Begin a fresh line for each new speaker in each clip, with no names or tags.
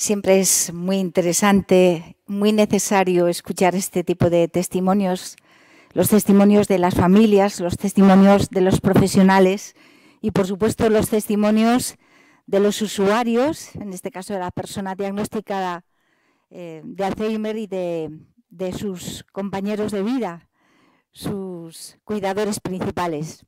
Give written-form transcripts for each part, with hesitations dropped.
Siempre es muy interesante, muy necesario escuchar este tipo de testimonios, los testimonios de las familias, los testimonios de los profesionales y, por supuesto, los testimonios de los usuarios, en este caso de la persona diagnosticada de Alzheimer y de sus compañeros de vida, sus cuidadores principales.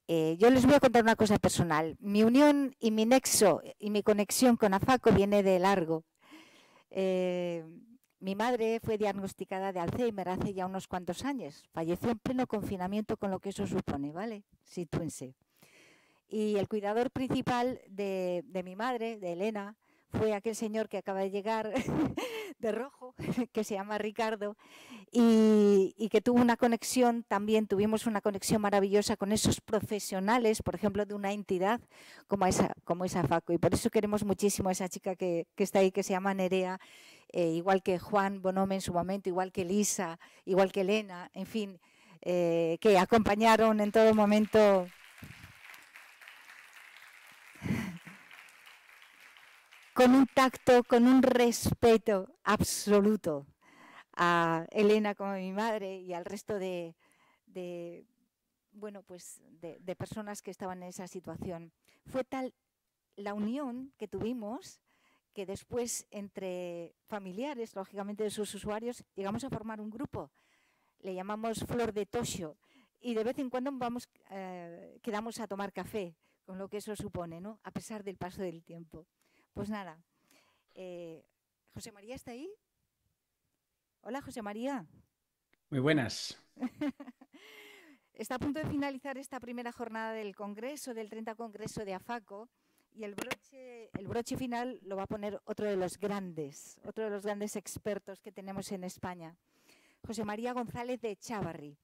Yo les voy a contar una cosa personal. Mi unión y mi nexo y mi conexión con AFACO viene de largo. Mi madre fue diagnosticada de Alzheimer hace ya unos cuantos años. Falleció en pleno confinamiento, con lo que eso supone, ¿vale? Sitúense. Y el cuidador principal de mi madre, de Elena, fue aquel señor que acaba de llegar de rojo, que se llama Ricardo, y que tuvo una conexión, también tuvimos una conexión maravillosa con esos profesionales, por ejemplo, de una entidad como es AFACO. Y por eso queremos muchísimo a esa chica que está ahí, que se llama Nerea, igual que Juan Bonome en su momento, igual que Lisa, igual que Elena, en fin, que acompañaron en todo momento. Con un tacto, con un respeto absoluto a Elena como mi madre y al resto de personas que estaban en esa situación. Fue tal la unión que tuvimos que después, entre familiares, lógicamente de sus usuarios, llegamos a formar un grupo. Le llamamos Flor de Toxo y de vez en cuando quedamos a tomar café, con lo que eso supone, ¿no? A pesar del paso del tiempo. Pues nada, ¿José María está ahí? Hola, José María.
Muy buenas.
Está a punto de finalizar esta primera jornada del Congreso, del 30 Congreso de AFACO, y el broche final lo va a poner otro de los grandes expertos que tenemos en España, José María González de Chávarri.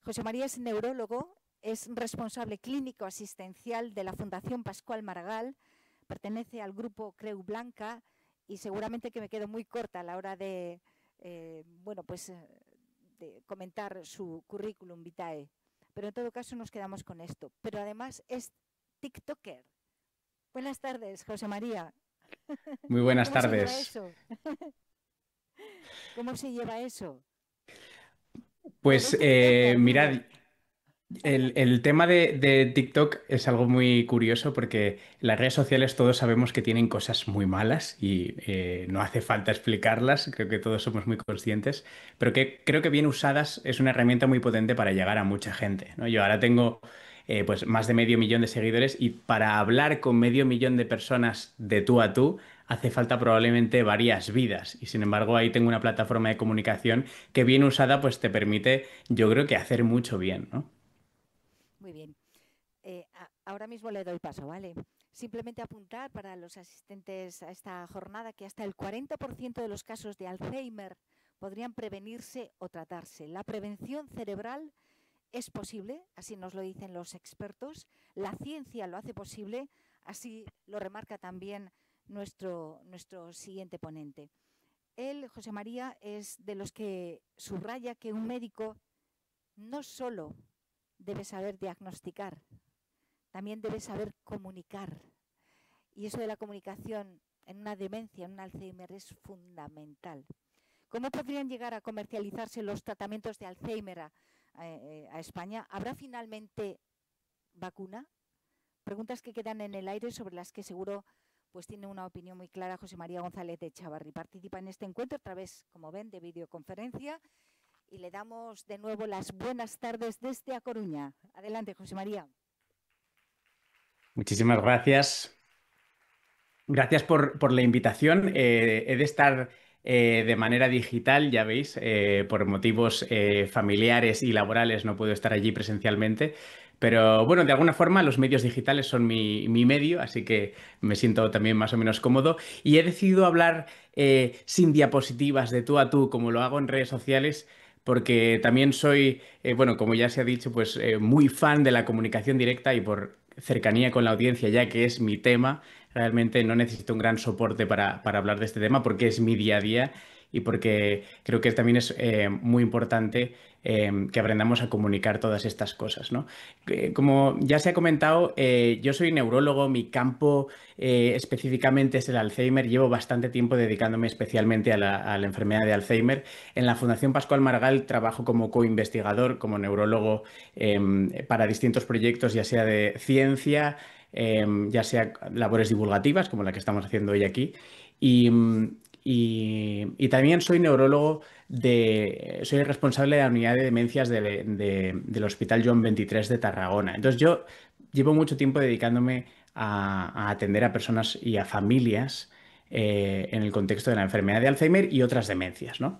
José María es neurólogo, es responsable clínico asistencial de la Fundación Pascual Maragall, pertenece al grupo Creu Blanca y seguramente que me quedo muy corta a la hora de comentar su currículum vitae. Pero en todo caso nos quedamos con esto. Pero además es TikToker. Buenas tardes, José María.
Muy buenas
¿Cómo se lleva
tardes.
eso? ¿Cómo se lleva eso?
Pues mirad, el tema de TikTok es algo muy curioso porque las redes sociales todos sabemos que tienen cosas muy malas y no hace falta explicarlas, creo que todos somos muy conscientes, pero que creo que bien usadas es una herramienta muy potente para llegar a mucha gente, ¿no? Yo ahora tengo pues más de medio millón de seguidores y para hablar con medio millón de personas de tú a tú hace falta probablemente varias vidas y sin embargo ahí tengo una plataforma de comunicación que bien usada pues te permite yo creo que hacer mucho bien, ¿no?
Muy bien. Ahora mismo le doy paso, ¿vale? Simplemente apuntar para los asistentes a esta jornada que hasta el 40% de los casos de Alzheimer podrían prevenirse o tratarse. La prevención cerebral es posible, así nos lo dicen los expertos. La ciencia lo hace posible, así lo remarca también nuestro siguiente ponente. Él, José María, es de los que subraya que un médico no solo debe saber diagnosticar, también debe saber comunicar. Y eso de la comunicación en una demencia, en un Alzheimer, es fundamental. ¿Cómo podrían llegar a comercializarse los tratamientos de Alzheimer a España? ¿Habrá finalmente vacuna? Preguntas que quedan en el aire sobre las que seguro pues tiene una opinión muy clara José María González de Chávarri. Participa en este encuentro a través, como ven, de videoconferencia y le damos de nuevo las buenas tardes desde A Coruña. Adelante, José María.
Muchísimas gracias. Gracias por la invitación. He de estar de manera digital, ya veis, por motivos familiares y laborales no puedo estar allí presencialmente. Pero bueno, de alguna forma los medios digitales son mi medio, así que me siento también más o menos cómodo. Y he decidido hablar sin diapositivas de tú a tú, como lo hago en redes sociales, porque también soy, bueno, como ya se ha dicho, pues muy fan de la comunicación directa y por cercanía con la audiencia, ya que es mi tema. Realmente no necesito un gran soporte para hablar de este tema porque es mi día a día y porque creo que también es muy importante que aprendamos a comunicar todas estas cosas, ¿no? Como ya se ha comentado, yo soy neurólogo, mi campo específicamente es el Alzheimer. Llevo bastante tiempo dedicándome especialmente a la enfermedad de Alzheimer. En la Fundación Pascual Maragall trabajo como coinvestigador, como neurólogo para distintos proyectos, ya sea de ciencia, ya sea labores divulgativas, como la que estamos haciendo hoy aquí. Y, y también soy neurólogo soy el responsable de la unidad de demencias del Hospital Joan 23 de Tarragona. Entonces yo llevo mucho tiempo dedicándome a atender a personas y a familias en el contexto de la enfermedad de Alzheimer y otras demencias, ¿no?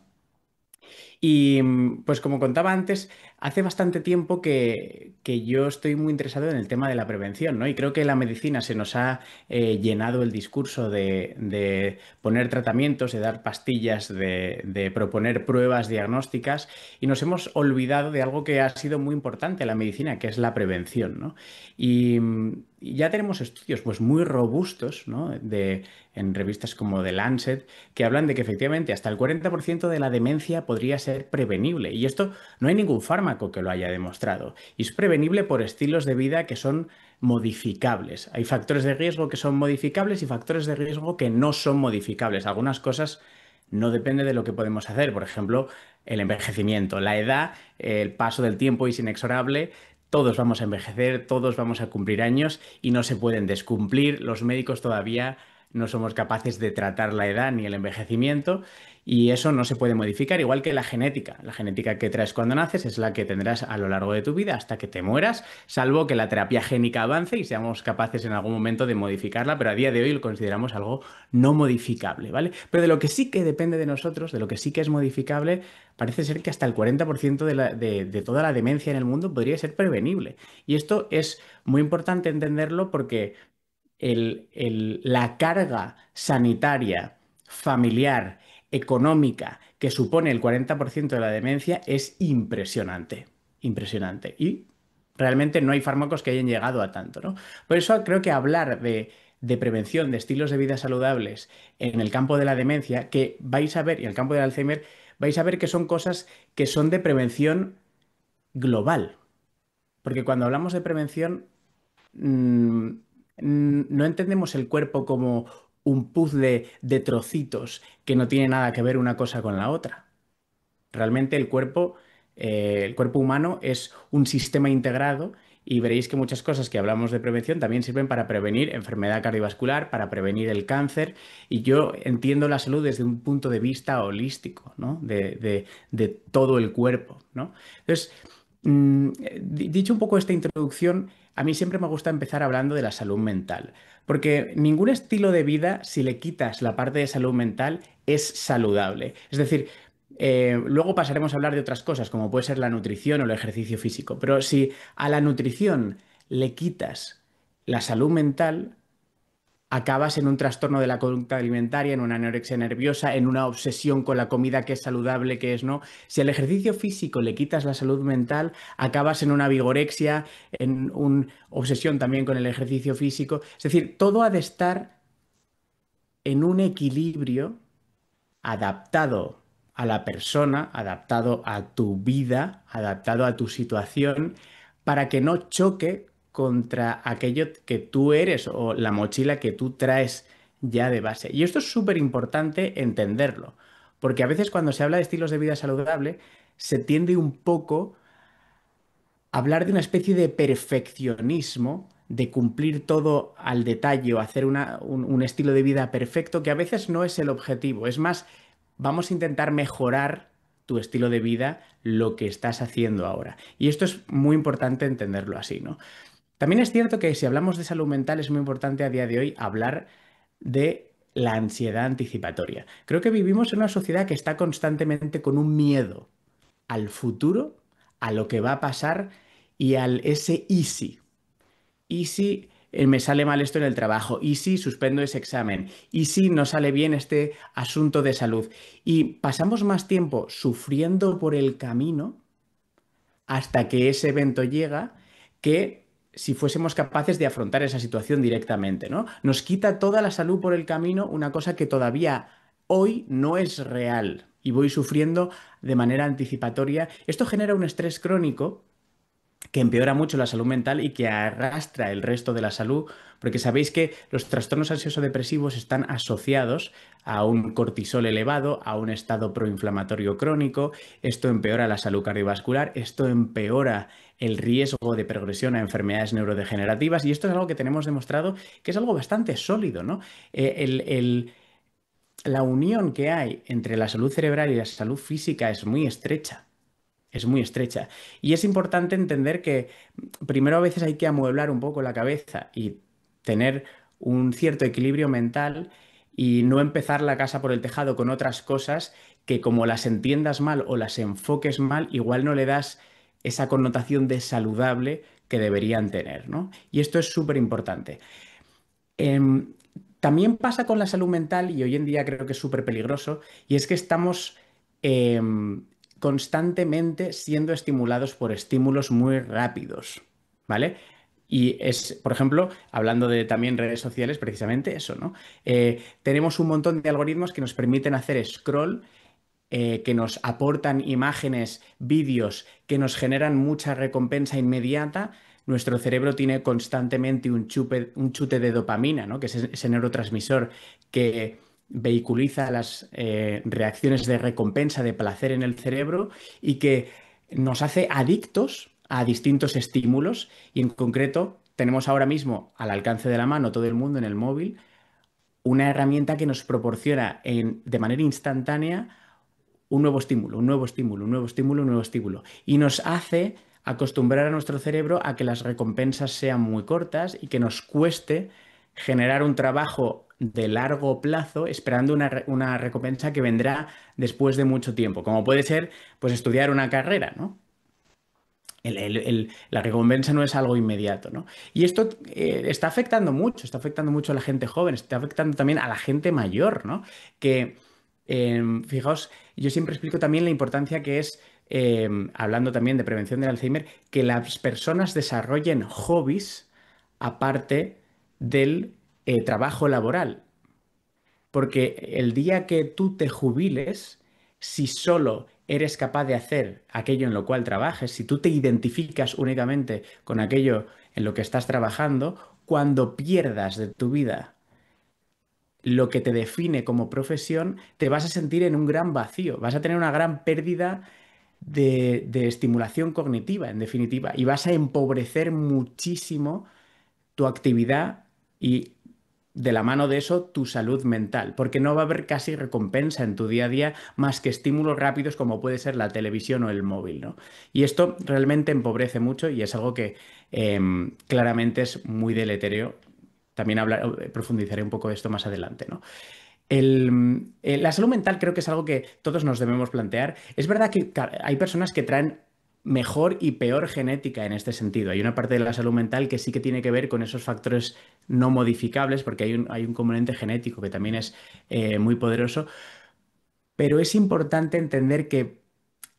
Y pues como contaba antes, hace bastante tiempo que yo estoy muy interesado en el tema de la prevención, ¿no? Y creo que la medicina se nos ha llenado el discurso de poner tratamientos, de dar pastillas, de proponer pruebas diagnósticas y nos hemos olvidado de algo que ha sido muy importante en la medicina, que es la prevención, ¿no? Y ya tenemos estudios pues muy robustos, ¿no? En revistas como The Lancet, que hablan de que efectivamente hasta el 40% de la demencia podría ser prevenible. Y esto no hay ningún fármaco que lo haya demostrado. Y es prevenible por estilos de vida que son modificables. Hay factores de riesgo que son modificables y factores de riesgo que no son modificables. Algunas cosas no dependen de lo que podemos hacer. Por ejemplo, el envejecimiento. La edad, el paso del tiempo es inexorable. Todos vamos a envejecer, todos vamos a cumplir años y no se pueden descumplir. Los médicos todavía no somos capaces de tratar la edad ni el envejecimiento y eso no se puede modificar, igual que la genética. La genética que traes cuando naces es la que tendrás a lo largo de tu vida hasta que te mueras, salvo que la terapia génica avance y seamos capaces en algún momento de modificarla, pero a día de hoy lo consideramos algo no modificable, ¿vale? Pero de lo que sí que depende de nosotros, de lo que sí que es modificable, parece ser que hasta el 40% de toda la demencia en el mundo podría ser prevenible. Y esto es muy importante entenderlo porque la carga sanitaria, familiar, económica que supone el 40% de la demencia es impresionante, impresionante. Y realmente no hay fármacos que hayan llegado a tanto, ¿no? Por eso creo que hablar de prevención, de estilos de vida saludables en el campo de la demencia, que vais a ver, y en el campo del Alzheimer, vais a ver que son cosas que son de prevención global. Porque cuando hablamos de prevención, mm, no entendemos el cuerpo como un puzzle de trocitos que no tiene nada que ver una cosa con la otra. Realmente el cuerpo humano es un sistema integrado y veréis que muchas cosas que hablamos de prevención también sirven para prevenir enfermedad cardiovascular, para prevenir el cáncer. Y yo entiendo la salud desde un punto de vista holístico, ¿no? De todo el cuerpo, ¿no? Entonces, dicho un poco esta introducción, a mí siempre me gusta empezar hablando de la salud mental, porque ningún estilo de vida, si le quitas la parte de salud mental, es saludable. Es decir, luego pasaremos a hablar de otras cosas, como puede ser la nutrición o el ejercicio físico, pero si a la nutrición le quitas la salud mental, acabas en un trastorno de la conducta alimentaria, en una anorexia nerviosa, en una obsesión con la comida que es saludable, que es no. Si al ejercicio físico le quitas la salud mental, acabas en una vigorexia, en una obsesión también con el ejercicio físico. Es decir, todo ha de estar en un equilibrio adaptado a la persona, adaptado a tu vida, adaptado a tu situación, para que no choque contra aquello que tú eres o la mochila que tú traes ya de base. Y esto es súper importante entenderlo, porque a veces cuando se habla de estilos de vida saludable, se tiende un poco a hablar de una especie de perfeccionismo, de cumplir todo al detalle o hacer un estilo de vida perfecto, que a veces no es el objetivo. Es más, vamos a intentar mejorar tu estilo de vida, lo que estás haciendo ahora. Y esto es muy importante entenderlo así, ¿no? También es cierto que si hablamos de salud mental es muy importante a día de hoy hablar de la ansiedad anticipatoria. Creo que vivimos en una sociedad que está constantemente con un miedo al futuro, a lo que va a pasar y al ese easy. ¿Y si me sale mal esto en el trabajo? ¿Y si suspendo ese examen? ¿Y si no sale bien este asunto de salud? Y pasamos más tiempo sufriendo por el camino hasta que ese evento llega que si fuésemos capaces de afrontar esa situación directamente, ¿no? Nos quita toda la salud por el camino, una cosa que todavía hoy no es real. y voy sufriendo de manera anticipatoria. Esto genera un estrés crónico que empeora mucho la salud mental y que arrastra el resto de la salud, porque sabéis que los trastornos ansioso-depresivos están asociados a un cortisol elevado, a un estado proinflamatorio crónico. Esto empeora la salud cardiovascular, esto empeora el riesgo de progresión a enfermedades neurodegenerativas, y esto es algo que tenemos demostrado que es algo bastante sólido, ¿no? La unión que hay entre la salud cerebral y la salud física es muy estrecha. Es muy estrecha. Y es importante entender que primero a veces hay que amueblar un poco la cabeza y tener un cierto equilibrio mental y no empezar la casa por el tejado con otras cosas que, como las entiendas mal o las enfoques mal, igual no le das esa connotación de saludable que deberían tener, ¿no? Y esto es súper importante. Em, También pasa con la salud mental, y hoy en día creo que es súper peligroso, y es que estamos constantemente siendo estimulados por estímulos muy rápidos, ¿vale? Y es, por ejemplo, hablando de también redes sociales, precisamente eso, ¿no? Tenemos un montón de algoritmos que nos permiten hacer scroll, que nos aportan imágenes, vídeos, que nos generan mucha recompensa inmediata. Nuestro cerebro tiene constantemente un chute de dopamina, ¿no? Que es ese neurotransmisor que vehiculiza las reacciones de recompensa, de placer en el cerebro, y que nos hace adictos a distintos estímulos. Y en concreto tenemos ahora mismo al alcance de la mano, todo el mundo, en el móvil, una herramienta que nos proporciona de manera instantánea un nuevo estímulo, un nuevo estímulo, un nuevo estímulo, un nuevo estímulo. Y nos hace acostumbrar a nuestro cerebro a que las recompensas sean muy cortas y que nos cueste generar un trabajo de largo plazo esperando una recompensa que vendrá después de mucho tiempo, como puede ser, pues, estudiar una carrera, ¿no? La recompensa no es algo inmediato, ¿no? Y esto está afectando mucho a la gente joven, está afectando también a la gente mayor, ¿no? Que, fijaos, yo siempre explico también la importancia que es, hablando también de prevención del Alzheimer, que las personas desarrollen hobbies aparte del trabajo laboral. Porque el día que tú te jubiles, si solo eres capaz de hacer aquello en lo cual trabajes, si tú te identificas únicamente con aquello en lo que estás trabajando, cuando pierdas de tu vida lo que te define como profesión, te vas a sentir en un gran vacío, vas a tener una gran pérdida de estimulación cognitiva, en definitiva, y vas a empobrecer muchísimo tu actividad y, de la mano de eso, tu salud mental, porque no va a haber casi recompensa en tu día a día más que estímulos rápidos como puede ser la televisión o el móvil, ¿no? Y esto realmente empobrece mucho y es algo que claramente es muy deletérea. También profundizaré un poco de esto más adelante, ¿no? La salud mental creo que es algo que todos nos debemos plantear. Es verdad que hay personas que traen mejor y peor genética en este sentido. Hay una parte de la salud mental que sí que tiene que ver con esos factores no modificables, porque hay un componente genético que también es muy poderoso, pero es importante entender que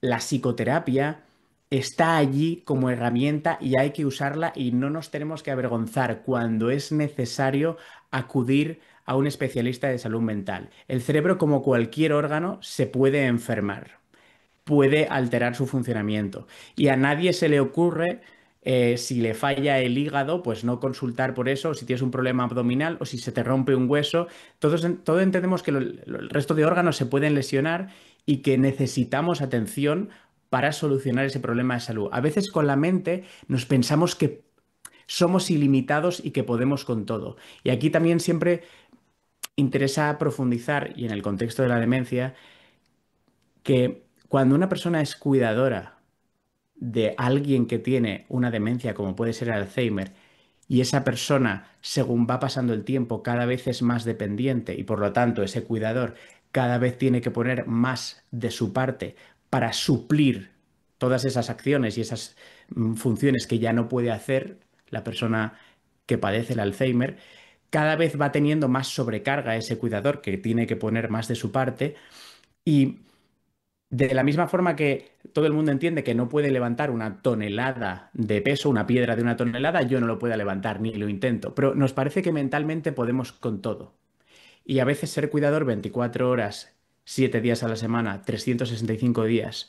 la psicoterapia está allí como herramienta y hay que usarla, y no nos tenemos que avergonzar cuando es necesario acudir a un especialista de salud mental. El cerebro, como cualquier órgano, se puede enfermar, puede alterar su funcionamiento. Y a nadie se le ocurre, si le falla el hígado, pues no consultar por eso, o si tienes un problema abdominal, o si se te rompe un hueso. Todos entendemos que el resto de órganos se pueden lesionar y que necesitamos atención para solucionar ese problema de salud. A veces con la mente nos pensamos que somos ilimitados y que podemos con todo. Y aquí también siempre interesa profundizar, y en el contexto de la demencia, que cuando una persona es cuidadora de alguien que tiene una demencia, como puede ser el Alzheimer, y esa persona, según va pasando el tiempo, cada vez es más dependiente, y por lo tanto ese cuidador cada vez tiene que poner más de su parte para suplir todas esas acciones y esas funciones que ya no puede hacer la persona que padece el Alzheimer, cada vez va teniendo más sobrecarga ese cuidador que tiene que poner más de su parte. Y de la misma forma que todo el mundo entiende que no puede levantar una tonelada de peso, una piedra de una tonelada, yo no lo puedo levantar ni lo intento, pero nos parece que mentalmente podemos con todo. Y a veces ser cuidador 24 horas 7 días a la semana, 365 días,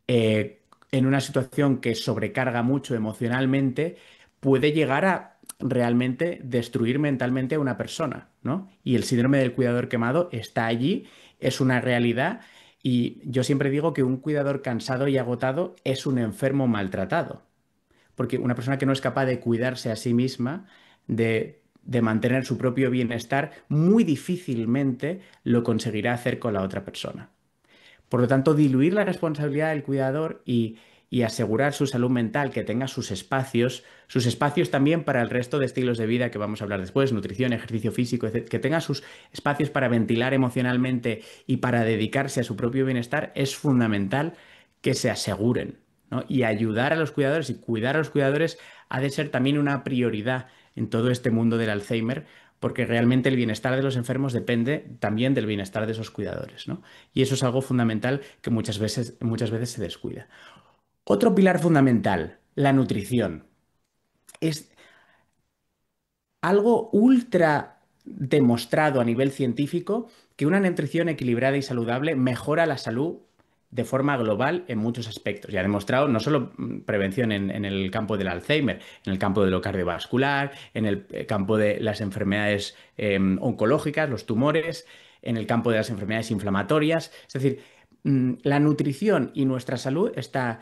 eh, en una situación que sobrecarga mucho emocionalmente, puede llegar a realmente destruir mentalmente a una persona, ¿no? Y el síndrome del cuidador quemado está allí, es una realidad, y yo siempre digo que un cuidador cansado y agotado es un enfermo maltratado, porque una persona que no es capaz de cuidarse a sí misma, de mantener su propio bienestar, muy difícilmente lo conseguirá hacer con la otra persona. Por lo tanto, diluir la responsabilidad del cuidador y asegurar su salud mental, que tenga sus espacios también para el resto de estilos de vida que vamos a hablar después, nutrición, ejercicio físico, etc., que tenga sus espacios para ventilar emocionalmente y para dedicarse a su propio bienestar, es fundamental que se aseguren, ¿no? Y ayudar a los cuidadores y cuidar a los cuidadores ha de ser también una prioridad en todo este mundo del Alzheimer, porque realmente el bienestar de los enfermos depende también del bienestar de esos cuidadores, ¿no? Y eso es algo fundamental que muchas veces se descuida. Otro pilar fundamental, la nutrición. Es algo ultra demostrado a nivel científico que una nutrición equilibrada y saludable mejora la salud de forma global en muchos aspectos. Y ha demostrado no solo prevención en el campo del Alzheimer, en el campo de lo cardiovascular, en el campo de las enfermedades oncológicas, los tumores, en el campo de las enfermedades inflamatorias. Es decir, la nutrición y nuestra salud está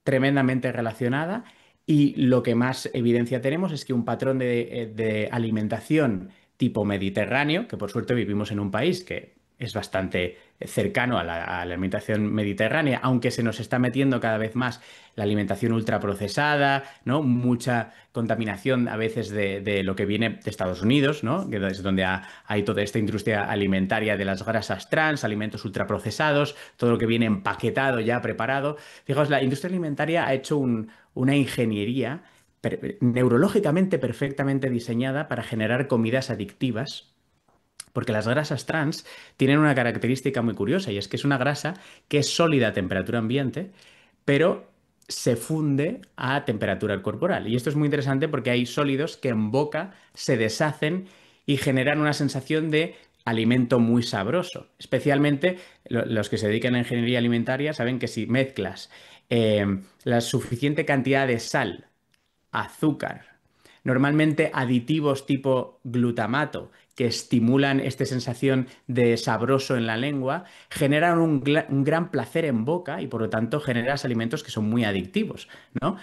tremendamente relacionada, y lo que más evidencia tenemos es que un patrón de alimentación tipo mediterráneo, que por suerte vivimos en un país que es bastante cercano a la alimentación mediterránea, aunque se nos está metiendo cada vez más la alimentación ultraprocesada, ¿no? Mucha contaminación a veces de lo que viene de Estados Unidos, ¿no? Que es donde hay toda esta industria alimentaria de las grasas trans, alimentos ultraprocesados, todo lo que viene empaquetado ya preparado. Fijaos, la industria alimentaria ha hecho una ingeniería neurológicamente perfectamente diseñada para generar comidas adictivas, porque las grasas trans tienen una característica muy curiosa, y es que es una grasa que es sólida a temperatura ambiente, pero se funde a temperatura corporal. Y esto es muy interesante porque hay sólidos que en boca se deshacen y generan una sensación de alimento muy sabroso. Especialmente los que se dedican a ingeniería alimentaria saben que si mezclas la suficiente cantidad de sal, azúcar, normalmente aditivos tipo glutamato, que estimulan esta sensación de sabroso en la lengua, generan un gran placer en boca, y por lo tanto generas alimentos que son muy adictivos, ¿no?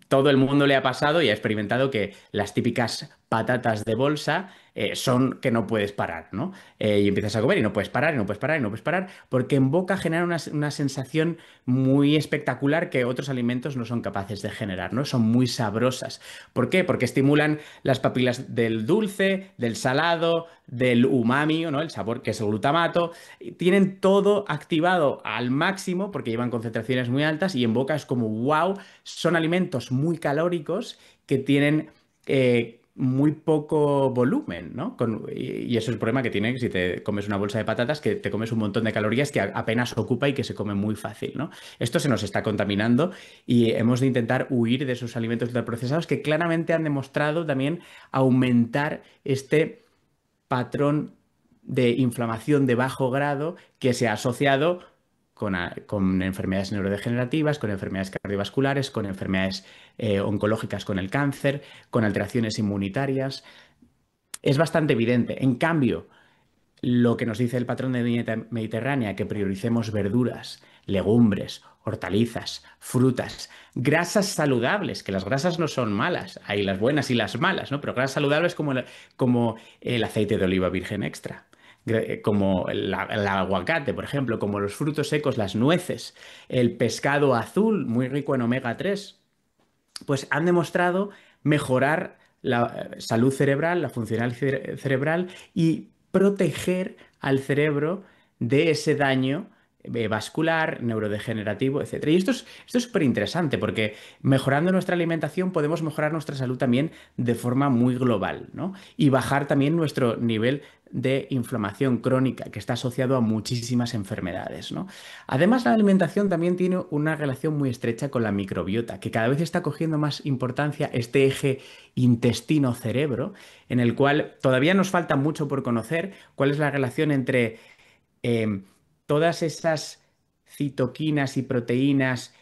Todo el mundo le ha pasado y ha experimentado que las típicas patatas de bolsa son que no puedes parar, ¿no? Y empiezas a comer y no puedes parar, y no puedes parar, y no puedes parar, porque en boca genera una sensación muy espectacular que otros alimentos no son capaces de generar, ¿no? Son muy sabrosas. ¿Por qué? Porque estimulan las papilas del dulce, del salado, del umami, ¿no? El sabor, que es el glutamato. Tienen todo activado al máximo porque llevan concentraciones muy altas, y en boca es como wow, son alimentos muy calóricos que tienen muy poco volumen, ¿no? Y eso es el problema que tiene si te comes una bolsa de patatas, que te comes un montón de calorías que apenas ocupa y que se come muy fácil, ¿no? Esto se nos está contaminando, y hemos de intentar huir de esos alimentos ultraprocesados que claramente han demostrado también aumentar este patrón de inflamación de bajo grado que se ha asociado con enfermedades neurodegenerativas, con enfermedades cardiovasculares, con enfermedades oncológicas, con el cáncer, con alteraciones inmunitarias. Es bastante evidente. En cambio, lo que nos dice el patrón de dieta mediterránea, que prioricemos verduras, legumbres, hortalizas, frutas, grasas saludables, que las grasas no son malas, hay las buenas y las malas, ¿no? Pero grasas saludables como el aceite de oliva virgen extra, como el aguacate, por ejemplo, como los frutos secos, las nueces, el pescado azul, muy rico en omega 3, pues han demostrado mejorar la salud cerebral, la funcionalidad cerebral, y proteger al cerebro de ese daño vascular, neurodegenerativo, etcétera. Y esto es súper interesante porque mejorando nuestra alimentación podemos mejorar nuestra salud también de forma muy global, ¿no? Y bajar también nuestro nivel de inflamación crónica, que está asociado a muchísimas enfermedades, ¿no? Además, la alimentación también tiene una relación muy estrecha con la microbiota, que cada vez está cogiendo más importancia, este eje intestino-cerebro, en el cual todavía nos falta mucho por conocer cuál es la relación entre eh, todas esas citoquinas y proteínas,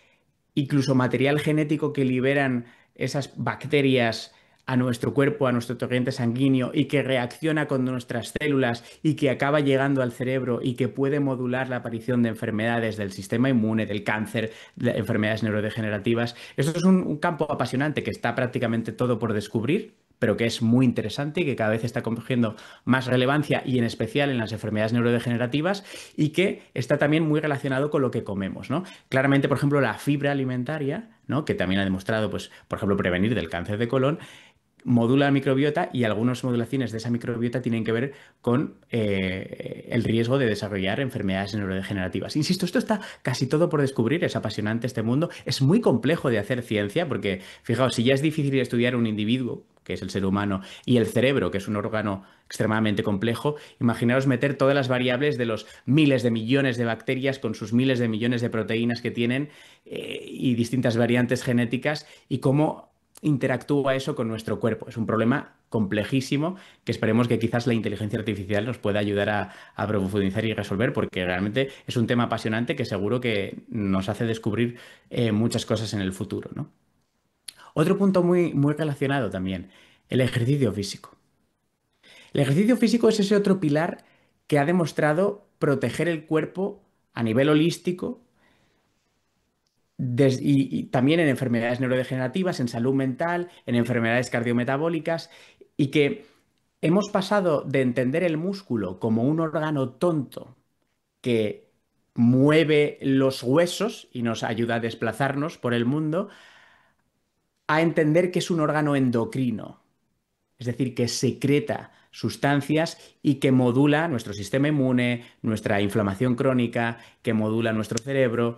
incluso material genético que liberan esas bacterias a nuestro cuerpo, a nuestro torrente sanguíneo y que reacciona con nuestras células y que acaba llegando al cerebro y que puede modular la aparición de enfermedades del sistema inmune, del cáncer, de enfermedades neurodegenerativas. Esto es un campo apasionante que está prácticamente todo por descubrir, pero que es muy interesante y que cada vez está cogiendo más relevancia y en especial en las enfermedades neurodegenerativas y que está también muy relacionado con lo que comemos, ¿no? Claramente, por ejemplo, la fibra alimentaria, ¿no? Que también ha demostrado, pues, por ejemplo, prevenir del cáncer de colon, modula la microbiota y algunas modulaciones de esa microbiota tienen que ver con el riesgo de desarrollar enfermedades neurodegenerativas. Insisto, esto está casi todo por descubrir, es apasionante este mundo, es muy complejo de hacer ciencia porque, fijaos, si ya es difícil estudiar un individuo, que es el ser humano, y el cerebro, que es un órgano extremadamente complejo, imaginaos meter todas las variables de los miles de millones de bacterias con sus miles de millones de proteínas que tienen y distintas variantes genéticas y cómo interactúa eso con nuestro cuerpo. Es un problema complejísimo que esperemos que quizás la inteligencia artificial nos pueda ayudar a profundizar y resolver, porque realmente es un tema apasionante que seguro que nos hace descubrir muchas cosas en el futuro, ¿no? Otro punto muy relacionado también, el ejercicio físico. El ejercicio físico es ese otro pilar que ha demostrado proteger el cuerpo a nivel holístico y también en enfermedades neurodegenerativas, en salud mental, en enfermedades cardiometabólicas, y que hemos pasado de entender el músculo como un órgano tonto que mueve los huesos y nos ayuda a desplazarnos por el mundo, a entender que es un órgano endocrino, es decir, que secreta sustancias y que modula nuestro sistema inmune, nuestra inflamación crónica, que modula nuestro cerebro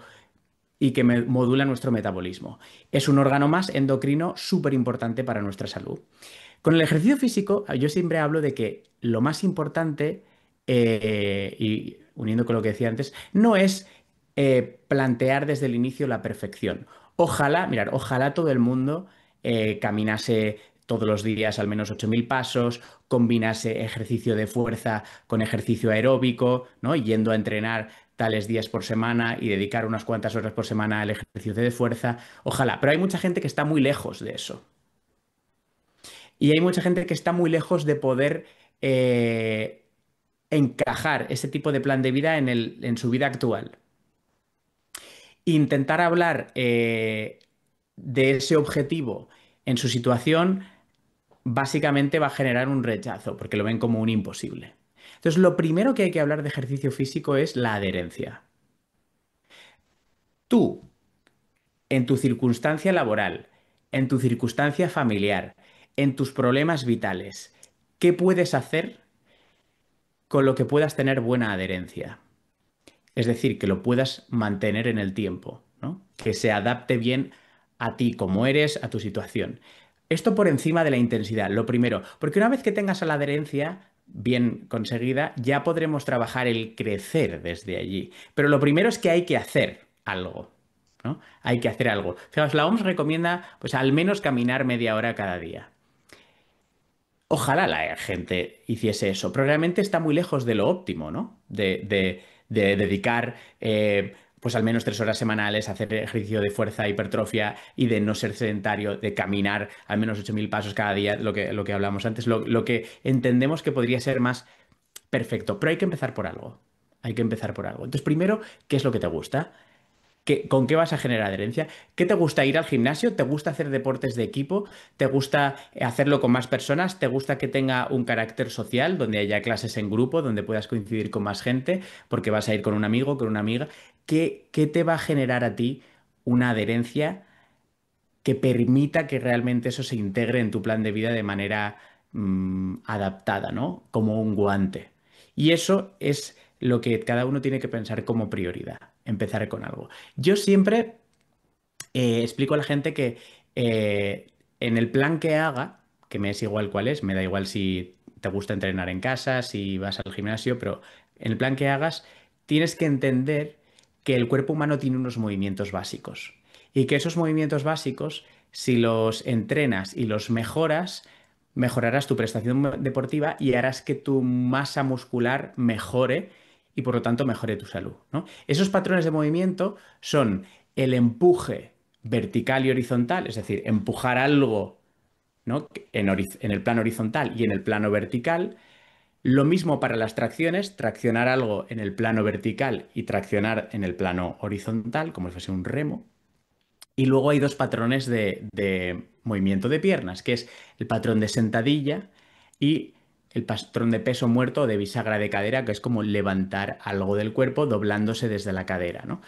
y que modula nuestro metabolismo. Es un órgano más endocrino súper importante para nuestra salud. Con el ejercicio físico, yo siempre hablo de que lo más importante, y uniendo con lo que decía antes, no es plantear desde el inicio la perfección. Ojalá, mirar, ojalá todo el mundo caminase todos los días al menos 8.000 pasos, combinase ejercicio de fuerza con ejercicio aeróbico, ¿no? Yendo a entrenar tales días por semana y dedicar unas cuantas horas por semana al ejercicio de fuerza. Ojalá, pero hay mucha gente que está muy lejos de eso. Y hay mucha gente que está muy lejos de poder encajar ese tipo de plan de vida en su vida actual. Intentar hablar de ese objetivo en su situación básicamente va a generar un rechazo porque lo ven como un imposible. Entonces, lo primero que hay que hablar de ejercicio físico es la adherencia. Tú, en tu circunstancia laboral, en tu circunstancia familiar, en tus problemas vitales, ¿qué puedes hacer con lo que puedas tener buena adherencia? Es decir, que lo puedas mantener en el tiempo, ¿no? Que se adapte bien a ti, como eres, a tu situación. Esto por encima de la intensidad, lo primero, porque una vez que tengas la adherencia bien conseguida, ya podremos trabajar el crecer desde allí. Pero lo primero es que hay que hacer algo, ¿no? Hay que hacer algo. Fijaos, la OMS recomienda, pues, al menos caminar media hora cada día. Ojalá la gente hiciese eso, pero realmente está muy lejos de lo óptimo, ¿no? De dedicar pues al menos 3 horas semanales a hacer ejercicio de fuerza, hipertrofia y de no ser sedentario, de caminar al menos 8.000 pasos cada día, lo que hablamos antes, lo que entendemos que podría ser más perfecto, pero hay que empezar por algo. Hay que empezar por algo. Entonces, primero, ¿qué es lo que te gusta? ¿Con qué vas a generar adherencia? ¿Qué te gusta ir al gimnasio? ¿Te gusta hacer deportes de equipo? ¿Te gusta hacerlo con más personas? ¿Te gusta que tenga un carácter social, donde haya clases en grupo, donde puedas coincidir con más gente, porque vas a ir con un amigo, con una amiga? ¿Qué te va a generar a ti una adherencia que permita que realmente eso se integre en tu plan de vida de manera adaptada, ¿no? Como un guante. Y eso es lo que cada uno tiene que pensar como prioridad, empezar con algo. Yo siempre explico a la gente que en el plan que haga, que me es igual cuál es, me da igual si te gusta entrenar en casa, si vas al gimnasio, pero en el plan que hagas, tienes que entender que el cuerpo humano tiene unos movimientos básicos y que esos movimientos básicos, si los entrenas y los mejoras, mejorarás tu prestación deportiva y harás que tu masa muscular mejore y por lo tanto mejore tu salud, ¿no? Esos patrones de movimiento son el empuje vertical y horizontal, es decir, empujar algo, ¿no? En el plano horizontal y en el plano vertical. Lo mismo para las tracciones, traccionar algo en el plano vertical y traccionar en el plano horizontal, como si fuese un remo. Y luego hay dos patrones de movimiento de piernas, que es el patrón de sentadilla y el patrón de peso muerto o de bisagra de cadera, que es como levantar algo del cuerpo doblándose desde la cadera, ¿no?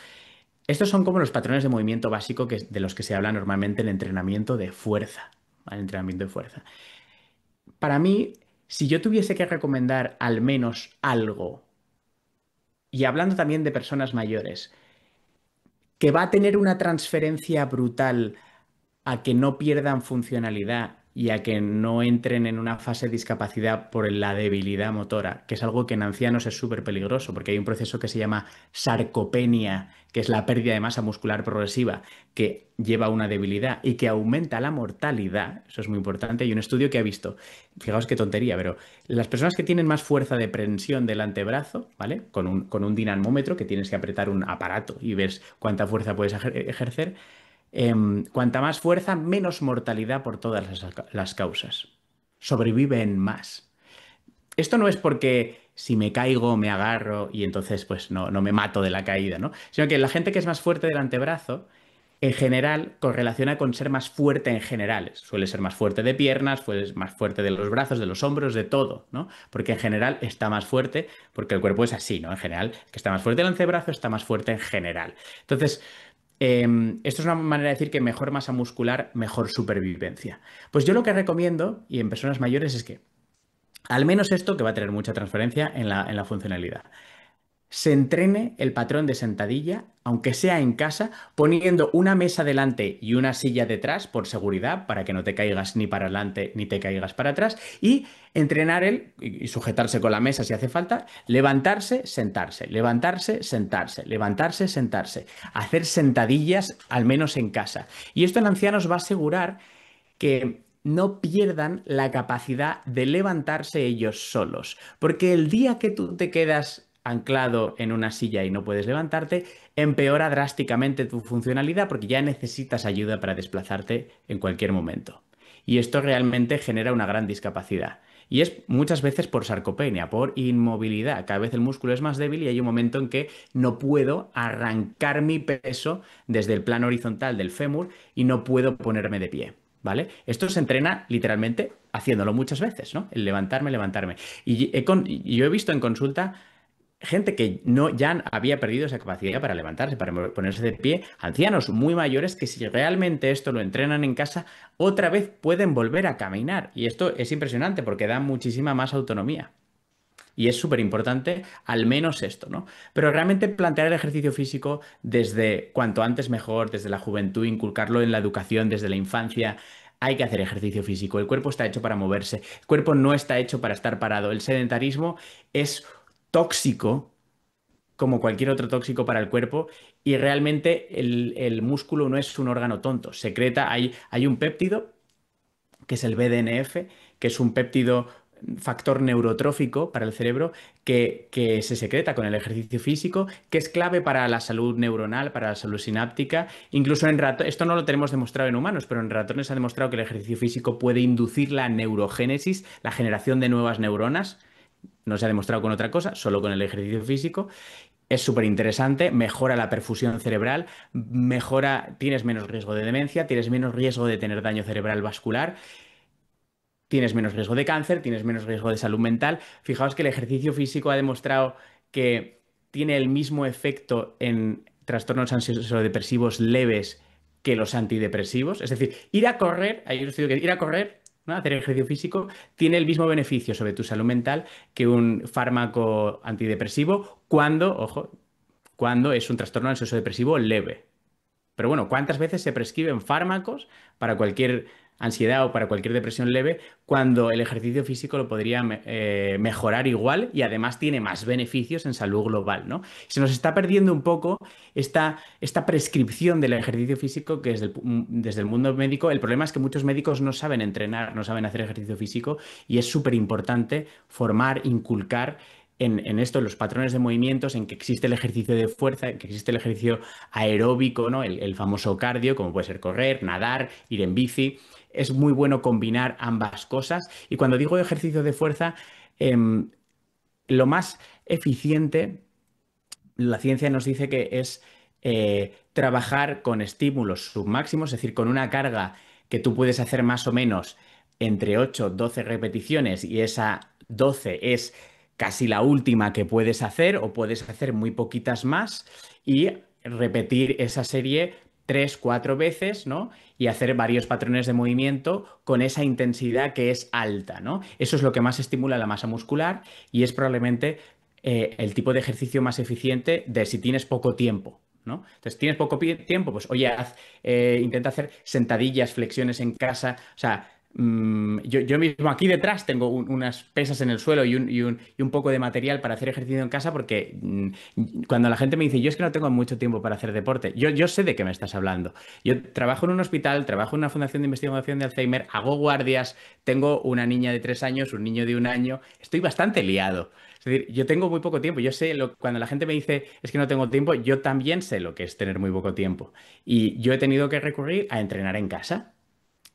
Estos son como los patrones de movimiento básico de los que se habla normalmente en el entrenamiento de fuerza. ¿Vale? Entrenamiento de fuerza. Para mí, si yo tuviese que recomendar al menos algo, y hablando también de personas mayores, que va a tener una transferencia brutal a que no pierdan funcionalidad y a que no entren en una fase de discapacidad por la debilidad motora, que es algo que en ancianos es súper peligroso, porque hay un proceso que se llama sarcopenia, que es la pérdida de masa muscular progresiva, que lleva a una debilidad y que aumenta la mortalidad. Eso es muy importante. Hay un estudio que ha visto, fijaos qué tontería, pero las personas que tienen más fuerza de prensión del antebrazo, ¿vale? Con un dinamómetro, que tienes que apretar un aparato y ves cuánta fuerza puedes ejercer. Cuanta más fuerza, menos mortalidad por todas las causas. Sobreviven más. Esto no es porque si me caigo me agarro y entonces pues no me mato de la caída, ¿no? Sino que la gente que es más fuerte del antebrazo, en general, correlaciona con ser más fuerte en general. Suele ser más fuerte de piernas, suele ser más fuerte de los brazos, de los hombros, de todo, ¿no? Porque en general está más fuerte, porque el cuerpo es así, ¿no? En general, el que está más fuerte el antebrazo está más fuerte en general. Entonces, esto es una manera de decir que mejor masa muscular, mejor supervivencia. Pues yo lo que recomiendo, y en personas mayores, es que al menos esto, que va a tener mucha transferencia en la funcionalidad, se entrene el patrón de sentadilla, aunque sea en casa, poniendo una mesa delante y una silla detrás por seguridad, para que no te caigas ni para adelante ni te caigas para atrás, y entrenar y sujetarse con la mesa si hace falta, levantarse, sentarse, levantarse, sentarse, levantarse, sentarse, hacer sentadillas al menos en casa. Y esto en ancianos va a asegurar que no pierdan la capacidad de levantarse ellos solos. Porque el día que tú te quedas anclado en una silla y no puedes levantarte, empeora drásticamente tu funcionalidad porque ya necesitas ayuda para desplazarte en cualquier momento. Y esto realmente genera una gran discapacidad. Y es muchas veces por sarcopenia, por inmovilidad. Cada vez el músculo es más débil y hay un momento en que no puedo arrancar mi peso desde el plano horizontal del fémur y no puedo ponerme de pie. ¿Vale? Esto se entrena literalmente haciéndolo muchas veces, ¿no? El levantarme, levantarme. Y yo he visto en consulta gente que no, ya había perdido esa capacidad para levantarse, para ponerse de pie, ancianos muy mayores que si realmente esto lo entrenan en casa, otra vez pueden volver a caminar. Y esto es impresionante porque da muchísima más autonomía. Y es súper importante, al menos esto, ¿no? Pero realmente plantear el ejercicio físico desde cuanto antes mejor, desde la juventud, inculcarlo en la educación, desde la infancia. Hay que hacer ejercicio físico. El cuerpo está hecho para moverse. El cuerpo no está hecho para estar parado. El sedentarismo es tóxico, como cualquier otro tóxico para el cuerpo, y realmente el músculo no es un órgano tonto. Hay un péptido que es el BDNF, que es un péptido factor neurotrófico para el cerebro que se secreta con el ejercicio físico, que es clave para la salud neuronal, para la salud sináptica. Incluso en ratones, esto no lo tenemos demostrado en humanos, pero en ratones se ha demostrado que el ejercicio físico puede inducir la neurogénesis, la generación de nuevas neuronas. No se ha demostrado con otra cosa, solo con el ejercicio físico. Es súper interesante, mejora la perfusión cerebral, tienes menos riesgo de demencia, tienes menos riesgo de tener daño cerebral vascular, tienes menos riesgo de cáncer, tienes menos riesgo de salud mental. Fijaos que el ejercicio físico ha demostrado que tiene el mismo efecto en trastornos ansioso-depresivos leves que los antidepresivos. Es decir, ir a correr, hay un estudio que ir a correr, ¿no? Hacer ejercicio físico, tiene el mismo beneficio sobre tu salud mental que un fármaco antidepresivo cuando, ojo, cuando es un trastorno ansioso-depresivo leve. Pero bueno, ¿cuántas veces se prescriben fármacos para cualquier ansiedad o para cualquier depresión leve cuando el ejercicio físico lo podría mejorar igual y además tiene más beneficios en salud global, ¿no? Se nos está perdiendo un poco esta prescripción del ejercicio físico que desde el mundo médico. El problema es que muchos médicos no saben entrenar, no saben hacer ejercicio físico y es súper importante formar, inculcar en esto, en los patrones de movimientos, en que existe el ejercicio de fuerza, en que existe el ejercicio aeróbico, ¿no? El famoso cardio, como puede ser correr, nadar, ir en bici. Es muy bueno combinar ambas cosas. Y cuando digo ejercicio de fuerza, em, lo más eficiente, la ciencia nos dice que es trabajar con estímulos submáximos, es decir, con una carga que tú puedes hacer más o menos entre 8 12 repeticiones y esa 12 es casi la última que puedes hacer o puedes hacer muy poquitas más y repetir esa serie 3 4 veces, ¿no? Y hacer varios patrones de movimiento con esa intensidad que es alta, ¿no? Eso es lo que más estimula la masa muscular y es probablemente el tipo de ejercicio más eficiente de si tienes poco tiempo, ¿no? Entonces, tienes poco tiempo, pues oye, intenta hacer sentadillas, flexiones en casa. O sea, yo mismo aquí detrás tengo unas pesas en el suelo y un poco de material para hacer ejercicio en casa porque cuando la gente me dice, yo es que no tengo mucho tiempo para hacer deporte, yo sé de qué me estás hablando. Yo trabajo en un hospital, trabajo en una fundación de investigación de Alzheimer, hago guardias, tengo una niña de 3 años, un niño de 1 año, estoy bastante liado. Es decir, yo tengo muy poco tiempo. Yo sé, cuando la gente me dice es que no tengo tiempo, yo también sé lo que es tener muy poco tiempo. Y yo he tenido que recurrir a entrenar en casa.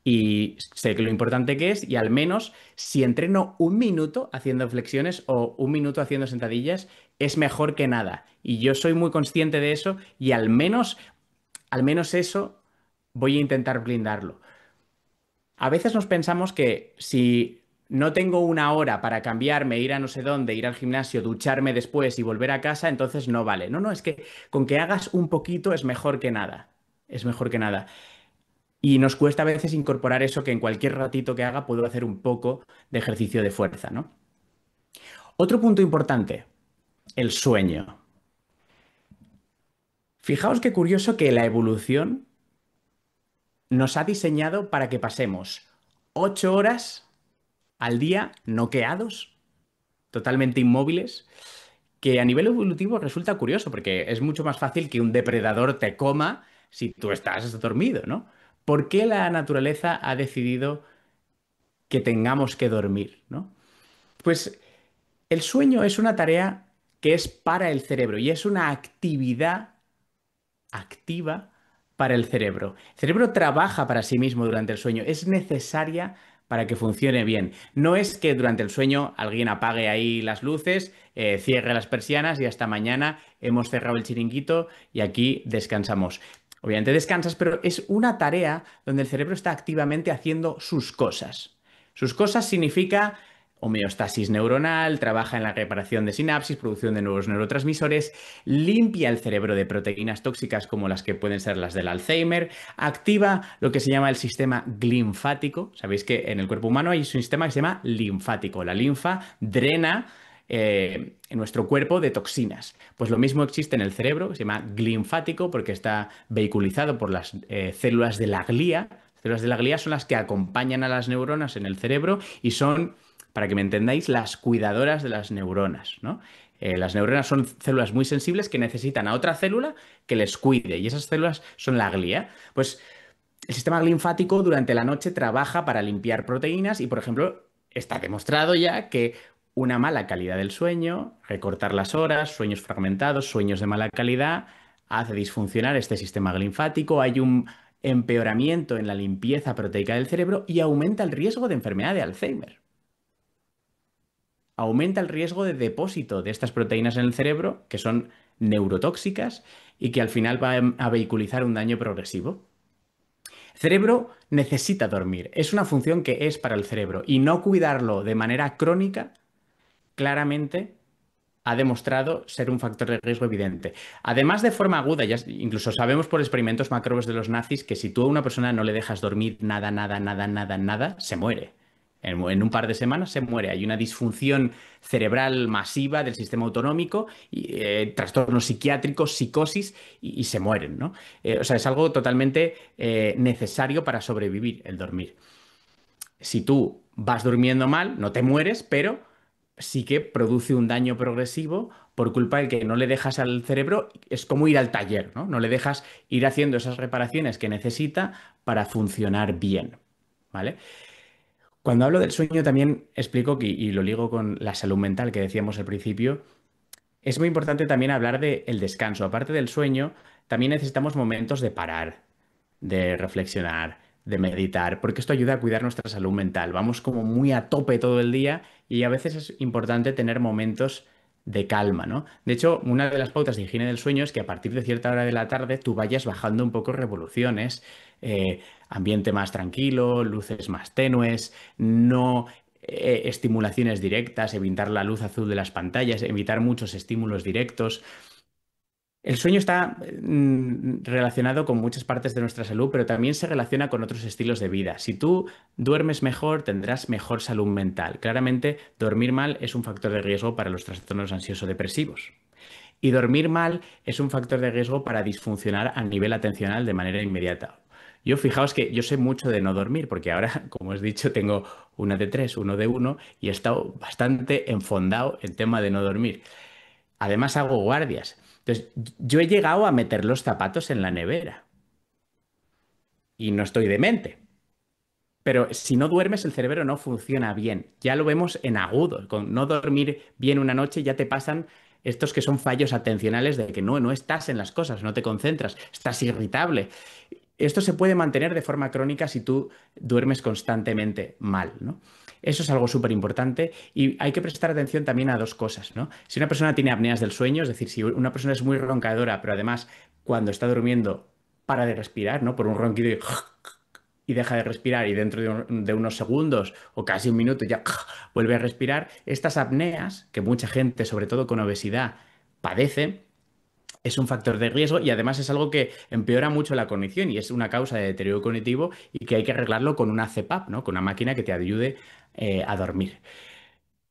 Y sé que lo importante que es, y al menos si entreno un minuto haciendo flexiones o un minuto haciendo sentadillas, es mejor que nada. Y yo soy muy consciente de eso y al menos eso voy a intentar blindarlo. A veces nos pensamos que si no tengo una hora para cambiarme, ir a no sé dónde, ir al gimnasio, ducharme después y volver a casa, entonces no vale. No, no, es que con que hagas un poquito es mejor que nada. Es mejor que nada. Y nos cuesta a veces incorporar eso que en cualquier ratito que haga puedo hacer un poco de ejercicio de fuerza, ¿no? Otro punto importante, el sueño. Fijaos qué curioso que la evolución nos ha diseñado para que pasemos 8 horas al día noqueados, totalmente inmóviles, que a nivel evolutivo resulta curioso, porque es mucho más fácil que un depredador te coma si tú estás dormido, ¿no? ¿Por qué la naturaleza ha decidido que tengamos que dormir, ¿no? Pues el sueño es una tarea que es para el cerebro y es una actividad activa para el cerebro. El cerebro trabaja para sí mismo durante el sueño, es necesaria para que funcione bien. No es que durante el sueño alguien apague ahí las luces, cierre las persianas y hasta mañana hemos cerrado el chiringuito y aquí descansamos. Obviamente descansas, pero es una tarea donde el cerebro está activamente haciendo sus cosas. Sus cosas significa homeostasis neuronal, trabaja en la reparación de sinapsis, producción de nuevos neurotransmisores, limpia el cerebro de proteínas tóxicas como las que pueden ser las del Alzheimer, activa lo que se llama el sistema linfático. Sabéis que en el cuerpo humano hay un sistema que se llama linfático. La linfa drena en nuestro cuerpo de toxinas. Pues lo mismo existe en el cerebro, que se llama linfático porque está vehiculizado por las células de la glía. Las células de la glía son las que acompañan a las neuronas en el cerebro y son, para que me entendáis, las cuidadoras de las neuronas, ¿no? Las neuronas son células muy sensibles que necesitan a otra célula que les cuide y esas células son la glía. Pues el sistema linfático durante la noche trabaja para limpiar proteínas y, por ejemplo, está demostrado ya que una mala calidad del sueño, recortar las horas, sueños fragmentados, sueños de mala calidad, hace disfuncionar este sistema linfático, hay un empeoramiento en la limpieza proteica del cerebro y aumenta el riesgo de enfermedad de Alzheimer. Aumenta el riesgo de depósito de estas proteínas en el cerebro, que son neurotóxicas y que al final van a vehiculizar un daño progresivo. El cerebro necesita dormir, es una función que es para el cerebro y no cuidarlo de manera crónica claramente ha demostrado ser un factor de riesgo evidente. Además, de forma aguda, ya incluso sabemos por experimentos macrobos de los nazis que si tú a una persona no le dejas dormir nada, nada, nada, nada, nada, se muere. En un par de semanas se muere. Hay una disfunción cerebral masiva del sistema autonómico, y, trastornos psiquiátricos, psicosis y se mueren, ¿no? O sea, es algo totalmente necesario para sobrevivir el dormir. Si tú vas durmiendo mal, no te mueres, pero sí que produce un daño progresivo por culpa de que no le dejas al cerebro, es como ir al taller, ¿no? No le dejas ir haciendo esas reparaciones que necesita para funcionar bien, ¿vale? Cuando hablo del sueño también explico que, y lo ligo con la salud mental que decíamos al principio, es muy importante también hablar del descanso. Aparte del sueño, también necesitamos momentos de parar, de reflexionar, de meditar, porque esto ayuda a cuidar nuestra salud mental. Vamos como muy a tope todo el día y a veces es importante tener momentos de calma, ¿no? De hecho, una de las pautas de higiene del sueño es que a partir de cierta hora de la tarde tú vayas bajando un poco revoluciones, ambiente más tranquilo, luces más tenues, no estimulaciones directas, evitar la luz azul de las pantallas, evitar muchos estímulos directos. El sueño está relacionado con muchas partes de nuestra salud, pero también se relaciona con otros estilos de vida. Si tú duermes mejor, tendrás mejor salud mental. Claramente, dormir mal es un factor de riesgo para los trastornos ansioso-depresivos. Y dormir mal es un factor de riesgo para disfuncionar a nivel atencional de manera inmediata. Yo, fijaos que yo sé mucho de no dormir, porque ahora, como os he dicho, tengo una de tres, uno de uno, y he estado bastante enfondado en tema de no dormir. Además, hago guardias. Entonces, yo he llegado a meter los zapatos en la nevera y no estoy demente. Pero si no duermes, el cerebro no funciona bien. Ya lo vemos en agudo. Con no dormir bien una noche ya te pasan estos que son fallos atencionales de que no estás en las cosas, no te concentras, estás irritable. Esto se puede mantener de forma crónica si tú duermes constantemente mal, ¿no? Eso es algo súper importante y hay que prestar atención también a dos cosas, ¿no? Si una persona tiene apneas del sueño, es decir, si una persona es muy roncadora, pero además cuando está durmiendo para de respirar, ¿no? Por un ronquido y deja de respirar y dentro de unos segundos o casi un minuto ya vuelve a respirar, estas apneas, que mucha gente, sobre todo con obesidad, padece, es un factor de riesgo y además es algo que empeora mucho la cognición y es una causa de deterioro cognitivo y que hay que arreglarlo con una CPAP, ¿no? Con una máquina que te ayude a dormir.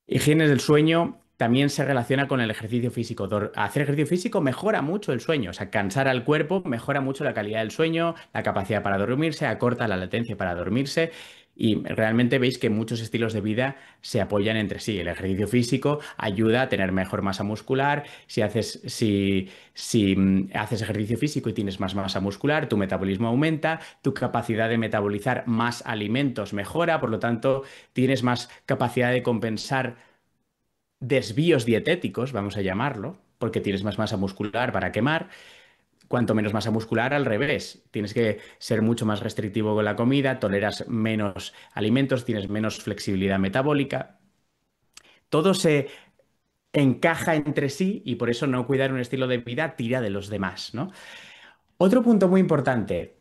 Higiene del sueño también se relaciona con el ejercicio físico. Hacer ejercicio físico mejora mucho el sueño, o sea, cansar al cuerpo mejora mucho la calidad del sueño, la capacidad para dormirse, acorta la latencia para dormirse. Y realmente veis que muchos estilos de vida se apoyan entre sí. El ejercicio físico ayuda a tener mejor masa muscular. Si haces ejercicio físico y tienes más masa muscular, tu metabolismo aumenta, tu capacidad de metabolizar más alimentos mejora, por lo tanto, tienes más capacidad de compensar desvíos dietéticos, vamos a llamarlo, porque tienes más masa muscular para quemar. Cuanto menos masa muscular, al revés. Tienes que ser mucho más restrictivo con la comida, toleras menos alimentos, tienes menos flexibilidad metabólica. Todo se encaja entre sí y por eso no cuidar un estilo de vida tira de los demás, ¿no? Otro punto muy importante,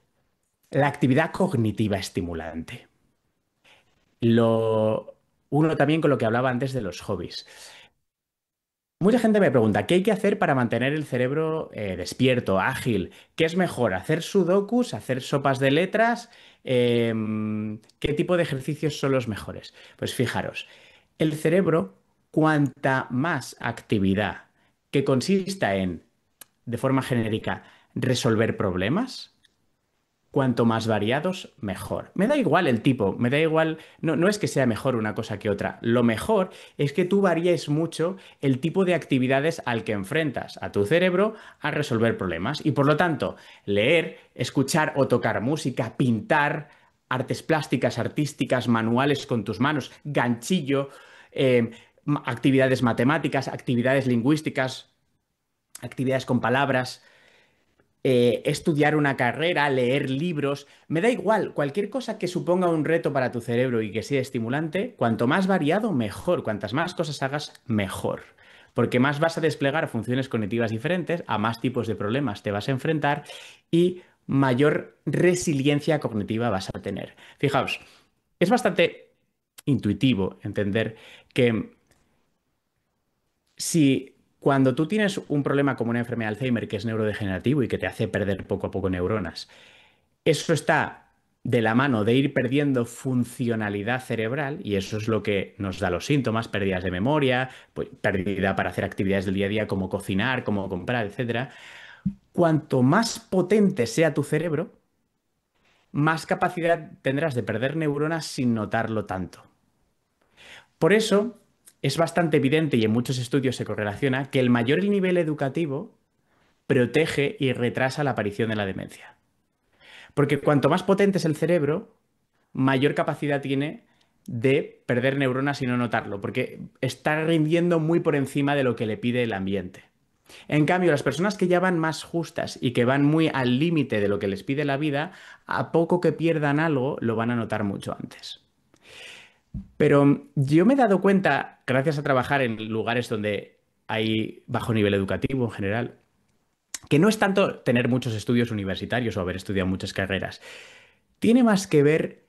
la actividad cognitiva estimulante. Uno también con lo que hablaba antes de los hobbies. Mucha gente me pregunta, ¿qué hay que hacer para mantener el cerebro despierto, ágil? ¿Qué es mejor, hacer sudokus, hacer sopas de letras? ¿Qué tipo de ejercicios son los mejores? Pues fijaros, el cerebro, cuanta más actividad que consista en, de forma genérica, resolver problemas, cuanto más variados, mejor. Me da igual el tipo, me da igual, no es que sea mejor una cosa que otra. Lo mejor es que tú varíes mucho el tipo de actividades al que enfrentas a tu cerebro a resolver problemas. Y por lo tanto, leer, escuchar o tocar música, pintar, artes plásticas, artísticas, manuales con tus manos, ganchillo, actividades matemáticas, actividades lingüísticas, actividades con palabras, estudiar una carrera, leer libros, me da igual, cualquier cosa que suponga un reto para tu cerebro y que sea estimulante, cuanto más variado, mejor, cuantas más cosas hagas, mejor. Porque más vas a desplegar funciones cognitivas diferentes, a más tipos de problemas te vas a enfrentar y mayor resiliencia cognitiva vas a tener. Fijaos, es bastante intuitivo entender que si cuando tú tienes un problema como una enfermedad de Alzheimer que es neurodegenerativo y que te hace perder poco a poco neuronas, eso está de la mano de ir perdiendo funcionalidad cerebral y eso es lo que nos da los síntomas, pérdidas de memoria, pues, pérdida para hacer actividades del día a día como cocinar, como comprar, etcétera. Cuanto más potente sea tu cerebro, más capacidad tendrás de perder neuronas sin notarlo tanto. Por eso es bastante evidente y en muchos estudios se correlaciona que el mayor nivel educativo protege y retrasa la aparición de la demencia. Porque cuanto más potente es el cerebro, mayor capacidad tiene de perder neuronas y no notarlo, porque está rindiendo muy por encima de lo que le pide el ambiente. En cambio, las personas que ya van más justas y que van muy al límite de lo que les pide la vida, a poco que pierdan algo, lo van a notar mucho antes. Pero yo me he dado cuenta, gracias a trabajar en lugares donde hay bajo nivel educativo en general, que no es tanto tener muchos estudios universitarios o haber estudiado muchas carreras. Tiene más que ver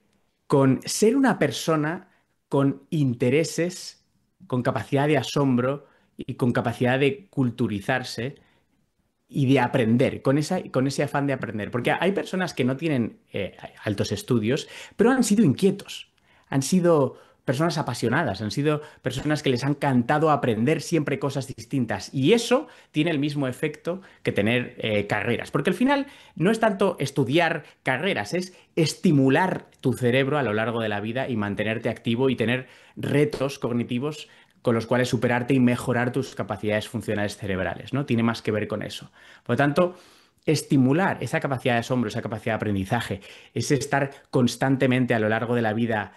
con ser una persona con intereses, con capacidad de asombro y con capacidad de culturizarse y de aprender, con ese afán de aprender. Porque hay personas que no tienen altos estudios, pero han sido inquietos, han sido personas apasionadas, han sido personas que les han encantado aprender siempre cosas distintas. Y eso tiene el mismo efecto que tener carreras. Porque al final no es tanto estudiar carreras, es estimular tu cerebro a lo largo de la vida y mantenerte activo y tener retos cognitivos con los cuales superarte y mejorar tus capacidades funcionales cerebrales, ¿no? Tiene más que ver con eso. Por lo tanto, estimular esa capacidad de asombro, esa capacidad de aprendizaje, ese estar constantemente a lo largo de la vida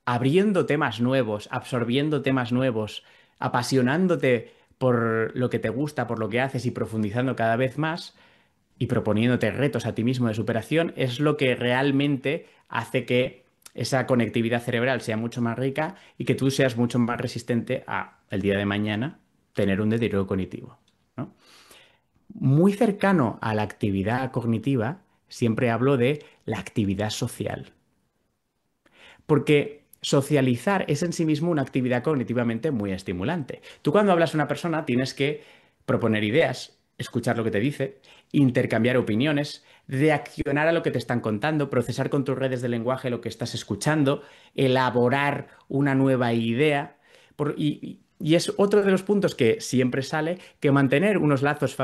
abriendo temas nuevos, absorbiendo temas nuevos, apasionándote por lo que te gusta, por lo que haces y profundizando cada vez más y proponiéndote retos a ti mismo de superación, es lo que realmente hace que esa conectividad cerebral sea mucho más rica y que tú seas mucho más resistente a el día de mañana tener un deterioro cognitivo, ¿no? Muy cercano a la actividad cognitiva, siempre hablo de la actividad social. Porque socializar es en sí mismo una actividad cognitivamente muy estimulante. Tú cuando hablas a una persona tienes que proponer ideas, escuchar lo que te dice, intercambiar opiniones, reaccionar a lo que te están contando, procesar con tus redes de lenguaje lo que estás escuchando, elaborar una nueva idea. Y es otro de los puntos que siempre sale, que mantener unos lazos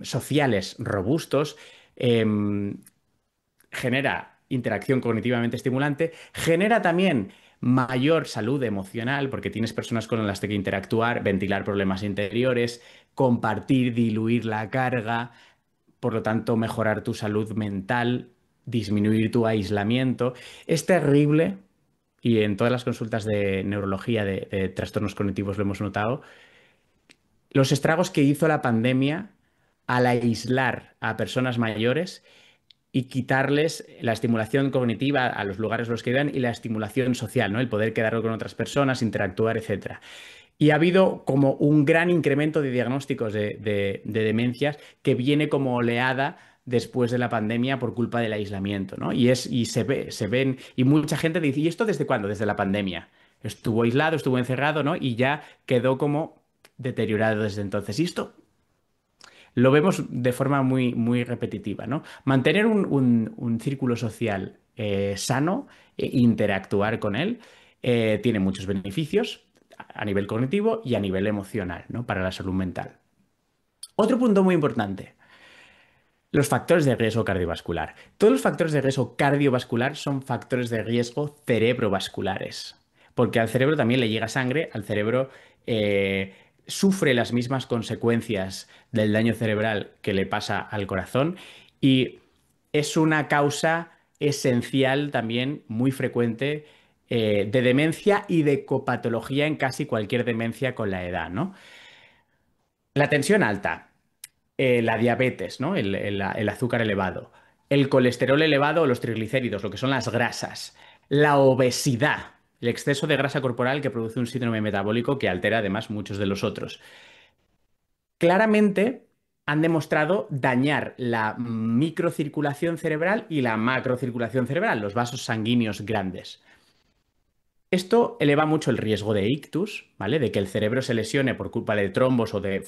sociales robustos genera interacción cognitivamente estimulante, genera también mayor salud emocional, porque tienes personas con las que interactuar, ventilar problemas interiores, compartir, diluir la carga, por lo tanto, mejorar tu salud mental, disminuir tu aislamiento. Es terrible, y en todas las consultas de neurología de trastornos cognitivos lo hemos notado, los estragos que hizo la pandemia al aislar a personas mayores y quitarles la estimulación cognitiva a los lugares a los que iban y la estimulación social, ¿no? El poder quedar con otras personas, interactuar, etcétera. Y ha habido como un gran incremento de diagnósticos de demencias que viene como oleada después de la pandemia por culpa del aislamiento, ¿no? Y se ven, y mucha gente dice, ¿y esto desde cuándo? Desde la pandemia. Estuvo aislado, estuvo encerrado, ¿no? Y ya quedó como deteriorado desde entonces. Y esto lo vemos de forma muy, muy repetitiva, ¿no? Mantener un círculo social sano, interactuar con él, tiene muchos beneficios a nivel cognitivo y a nivel emocional, ¿no? Para la salud mental. Otro punto muy importante, los factores de riesgo cardiovascular. Todos los factores de riesgo cardiovascular son factores de riesgo cerebrovasculares, porque al cerebro también le llega sangre, al cerebro sufre las mismas consecuencias del daño cerebral que le pasa al corazón y es una causa esencial también muy frecuente de demencia y de copatología en casi cualquier demencia con la edad, ¿no? La tensión alta, la diabetes, ¿no? El azúcar elevado, el colesterol elevado o los triglicéridos, lo que son las grasas, la obesidad, el exceso de grasa corporal que produce un síndrome metabólico que altera además muchos de los otros. Claramente han demostrado dañar la microcirculación cerebral y la macrocirculación cerebral, los vasos sanguíneos grandes. Esto eleva mucho el riesgo de ictus, ¿vale? De que el cerebro se lesione por culpa de trombos o de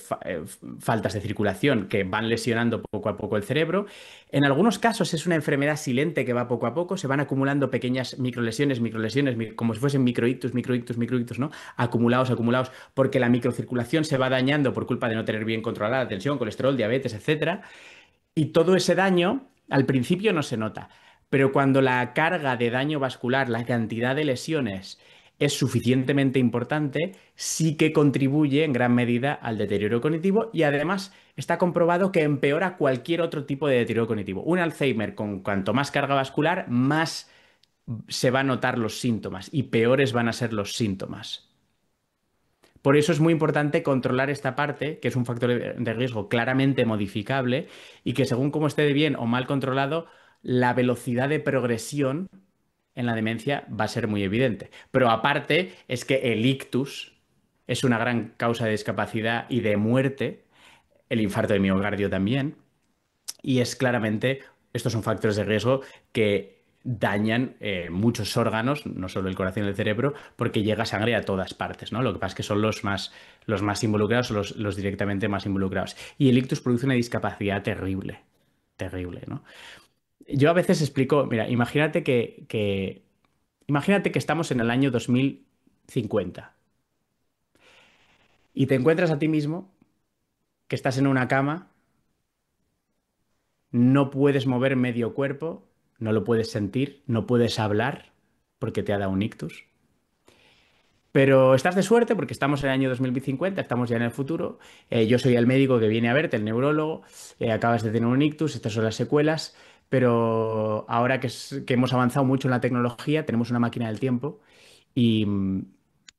faltas de circulación que van lesionando poco a poco el cerebro. En algunos casos es una enfermedad silente que va poco a poco, se van acumulando pequeñas microlesiones, como si fuesen microictus, microictus, microictus, ¿no? Acumulados, acumulados, porque la microcirculación se va dañando por culpa de no tener bien controlada la tensión, colesterol, diabetes, etcétera. Y todo ese daño al principio no se nota, pero cuando la carga de daño vascular, la cantidad de lesiones es suficientemente importante, sí que contribuye en gran medida al deterioro cognitivo y además está comprobado que empeora cualquier otro tipo de deterioro cognitivo. Un Alzheimer con cuanto más carga vascular, más se va a notar los síntomas y peores van a ser los síntomas. Por eso es muy importante controlar esta parte, que es un factor de riesgo claramente modificable y que según cómo esté de bien o mal controlado, la velocidad de progresión en la demencia va a ser muy evidente. Pero aparte es que el ictus es una gran causa de discapacidad y de muerte, el infarto de miocardio también, y es claramente, estos son factores de riesgo que dañan muchos órganos, no solo el corazón y el cerebro, porque llega sangre a todas partes, ¿no? Lo que pasa es que son los más involucrados o los directamente más involucrados. Y el ictus produce una discapacidad terrible, terrible, ¿no? Yo a veces explico, mira, imagínate que estamos en el año 2050 y te encuentras a ti mismo que estás en una cama, no puedes mover medio cuerpo, no lo puedes sentir, no puedes hablar porque te ha dado un ictus. Pero estás de suerte porque estamos en el año 2050, estamos ya en el futuro. Yo soy el médico que viene a verte, el neurólogo. Acabas de tener un ictus, estas son las secuelas. Pero ahora que hemos avanzado mucho en la tecnología, tenemos una máquina del tiempo y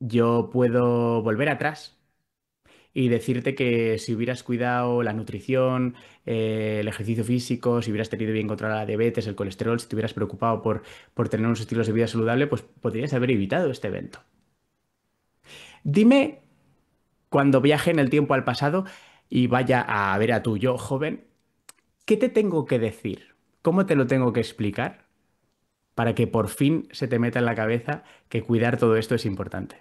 yo puedo volver atrás y decirte que si hubieras cuidado la nutrición, el ejercicio físico, si hubieras tenido bien controlada la diabetes, el colesterol, si te hubieras preocupado por tener unos estilos de vida saludable, pues podrías haber evitado este evento. Dime cuando viaje en el tiempo al pasado y vaya a ver a tu yo joven, ¿qué te tengo que decir? ¿Cómo te lo tengo que explicar para que por fin se te meta en la cabeza que cuidar todo esto es importante?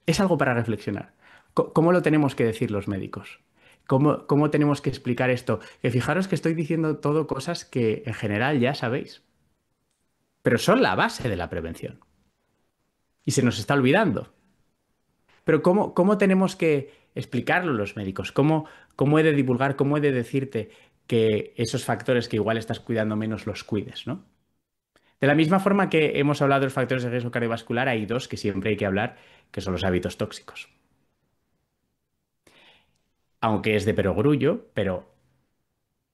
Es algo para reflexionar. ¿Cómo lo tenemos que decir los médicos? ¿Cómo tenemos que explicar esto? Que fijaros que estoy diciendo todo cosas que en general ya sabéis, pero son la base de la prevención. Y se nos está olvidando. Pero ¿cómo tenemos que explicarlo los médicos? ¿Cómo he de divulgar, cómo he de decirte que esos factores que igual estás cuidando menos los cuides, ¿no? De la misma forma que hemos hablado de los factores de riesgo cardiovascular, hay dos que siempre hay que hablar, que son los hábitos tóxicos. Aunque es de perogrullo, pero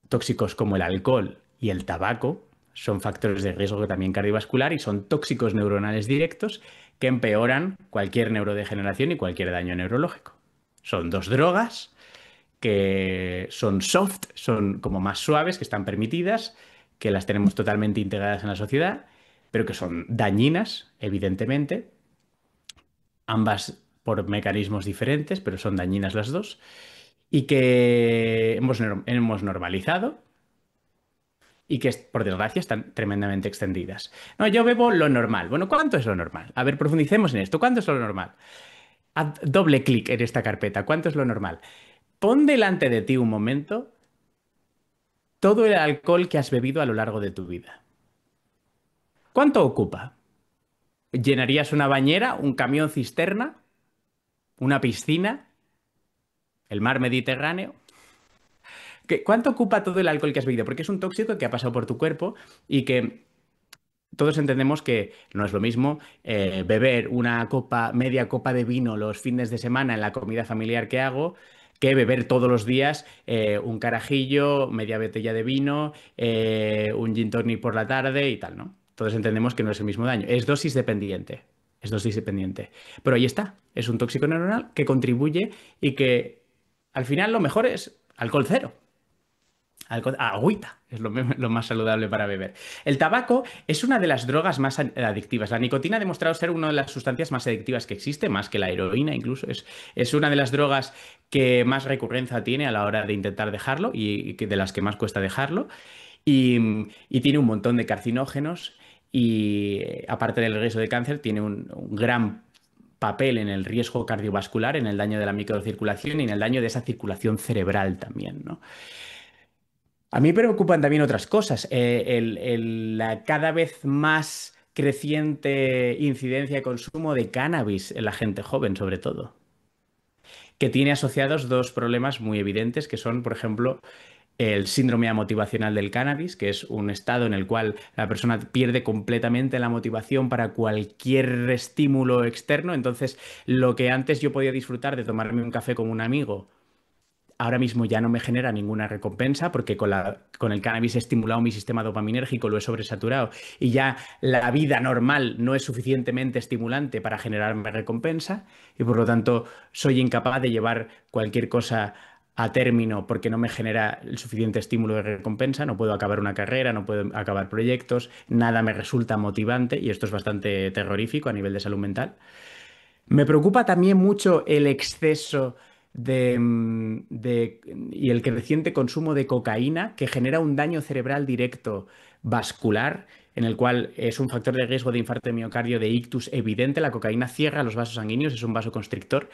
tóxicos como el alcohol y el tabaco son factores de riesgo también cardiovascular y son tóxicos neuronales directos que empeoran cualquier neurodegeneración y cualquier daño neurológico. Son dos drogas que son soft, son como más suaves, que están permitidas, que las tenemos totalmente integradas en la sociedad, pero que son dañinas, evidentemente, ambas por mecanismos diferentes, pero son dañinas las dos, y que hemos normalizado y que, por desgracia, están tremendamente extendidas. No, yo bebo lo normal. Bueno, ¿cuánto es lo normal? A ver, profundicemos en esto. ¿Cuánto es lo normal? Haz doble clic en esta carpeta. ¿Cuánto es lo normal? Pon delante de ti un momento todo el alcohol que has bebido a lo largo de tu vida. ¿Cuánto ocupa? ¿Llenarías una bañera, un camión cisterna, una piscina, el mar Mediterráneo? ¿Cuánto ocupa todo el alcohol que has bebido? Porque es un tóxico que ha pasado por tu cuerpo y que todos entendemos que no es lo mismo beber una copa, media copa de vino los fines de semana en la comida familiar que hago, que beber todos los días un carajillo, media botella de vino, un gin tonic por la tarde y tal, ¿no? Todos entendemos que no es el mismo daño. Es dosis dependiente. Es dosis dependiente. Pero ahí está. Es un tóxico neuronal que contribuye y que al final lo mejor es alcohol cero. Agüita es lo más saludable para beber. El tabaco es una de las drogas más adictivas. La nicotina ha demostrado ser una de las sustancias más adictivas que existe, más que la heroína incluso. Es una de las drogas que más recurrencia tiene a la hora de intentar dejarlo y de las que más cuesta dejarlo. Y tiene un montón de carcinógenos y aparte del riesgo de cáncer, tiene un gran papel en el riesgo cardiovascular, en el daño de la microcirculación y en el daño de esa circulación cerebral también, ¿no? A mí me preocupan también otras cosas. La cada vez más creciente incidencia de consumo de cannabis en la gente joven, sobre todo, que tiene asociados dos problemas muy evidentes, que son, por ejemplo, el síndrome amotivacional del cannabis, que es un estado en el cual la persona pierde completamente la motivación para cualquier estímulo externo. Entonces, lo que antes yo podía disfrutar de tomarme un café con un amigo, ahora mismo ya no me genera ninguna recompensa porque con el cannabis he estimulado mi sistema dopaminérgico, lo he sobresaturado y ya la vida normal no es suficientemente estimulante para generarme recompensa y por lo tanto soy incapaz de llevar cualquier cosa a término porque no me genera el suficiente estímulo de recompensa, no puedo acabar una carrera, no puedo acabar proyectos, nada me resulta motivante y esto es bastante terrorífico a nivel de salud mental. Me preocupa también mucho el exceso y el creciente consumo de cocaína que genera un daño cerebral directo vascular, en el cual es un factor de riesgo de infarto de miocardio, de ictus evidente. La cocaína cierra los vasos sanguíneos, es un vasoconstrictor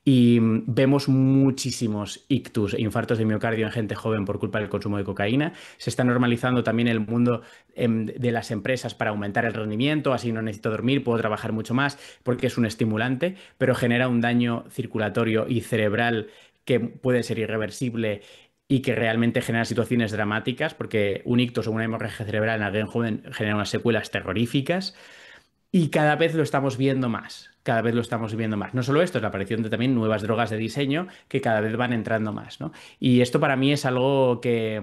y vemos muchísimos ictus e infartos de miocardio en gente joven por culpa del consumo de cocaína. Se está normalizando también el mundo de las empresas para aumentar el rendimiento, así no necesito dormir, puedo trabajar mucho más porque es un estimulante, pero genera un daño circulatorio y cerebral que puede ser irreversible y que realmente genera situaciones dramáticas, porque un ictus o una hemorragia cerebral en alguien joven genera unas secuelas terroríficas. Y cada vez lo estamos viendo más, cada vez lo estamos viendo más. No solo esto, es la aparición de también nuevas drogas de diseño que cada vez van entrando más, ¿no? Y esto para mí es algo que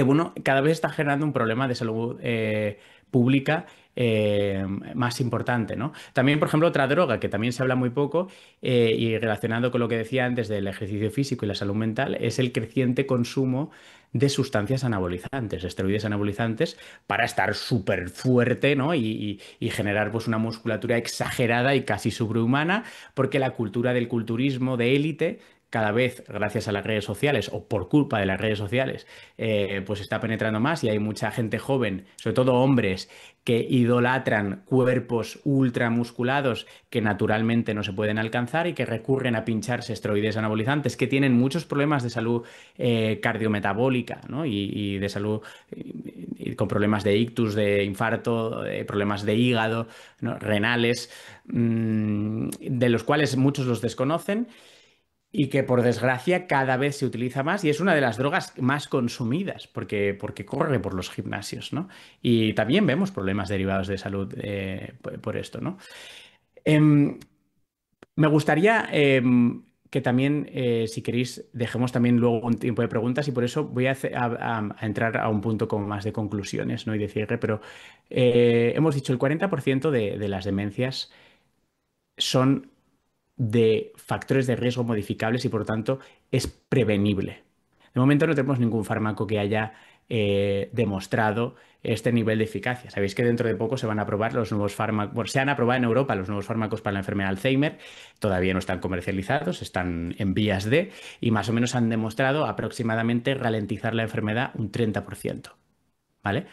bueno, cada vez está generando un problema de salud pública más importante, ¿no? También, por ejemplo, otra droga que también se habla muy poco y relacionado con lo que decía antes del ejercicio físico y la salud mental, es el creciente consumo de sustancias anabolizantes, esteroides anabolizantes, para estar súper fuerte, ¿no? Y generar pues, una musculatura exagerada y casi sobrehumana, porque la cultura del culturismo de élite cada vez, gracias a las redes sociales o por culpa de las redes sociales, pues está penetrando más y hay mucha gente joven, sobre todo hombres, que idolatran cuerpos ultramusculados que naturalmente no se pueden alcanzar y que recurren a pincharse esteroides anabolizantes, que tienen muchos problemas de salud cardiometabólica, ¿no? Y de salud con problemas de ictus, de infarto, problemas de hígado, ¿no? Renales, de los cuales muchos los desconocen y que por desgracia cada vez se utiliza más y es una de las drogas más consumidas porque corre por los gimnasios, ¿no? Y también vemos problemas derivados de salud por esto, ¿no? Em, Me gustaría que también, si queréis, dejemos también luego un tiempo de preguntas y por eso voy a entrar a un punto como más de conclusiones, ¿no? Y de cierre, pero hemos dicho el 40% de las demencias son de factores de riesgo modificables y por lo tanto es prevenible. De momento no tenemos ningún fármaco que haya demostrado este nivel de eficacia. Sabéis que dentro de poco se van a aprobar los nuevos fármacos, bueno, se han aprobado en Europa los nuevos fármacos para la enfermedad de Alzheimer, todavía no están comercializados, están en vías de, y más o menos han demostrado aproximadamente ralentizar la enfermedad un 30%. ¿Vale?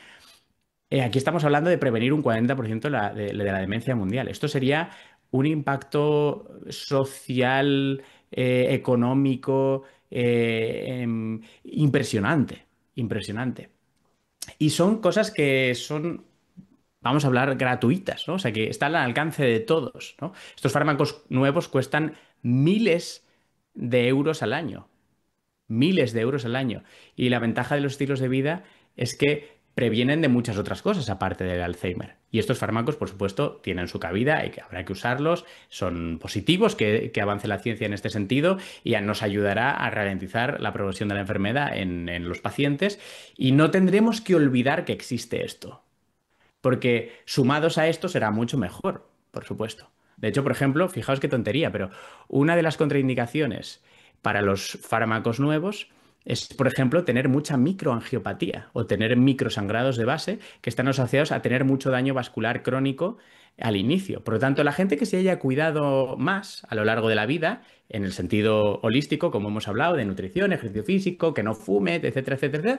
Aquí estamos hablando de prevenir un 40% de la demencia mundial. Esto sería un impacto social, económico, impresionante, impresionante. Y son cosas que son, vamos a hablar, gratuitas, ¿no? O sea, que están al alcance de todos, ¿no? Estos fármacos nuevos cuestan miles de euros al año, miles de euros al año. Y la ventaja de los estilos de vida es que previenen de muchas otras cosas aparte del Alzheimer. Y estos fármacos, por supuesto, tienen su cabida y que habrá que usarlos. Son positivos que avance la ciencia en este sentido y nos ayudará a ralentizar la progresión de la enfermedad en los pacientes. Y no tendremos que olvidar que existe esto, porque sumados a esto será mucho mejor, por supuesto. De hecho, por ejemplo, fijaos qué tontería, pero una de las contraindicaciones para los fármacos nuevos es, por ejemplo, tener mucha microangiopatía o tener microsangrados de base que están asociados a tener mucho daño vascular crónico al inicio. Por lo tanto, la gente que se haya cuidado más a lo largo de la vida, en el sentido holístico, como hemos hablado, de nutrición, ejercicio físico, que no fume, etcétera, etcétera,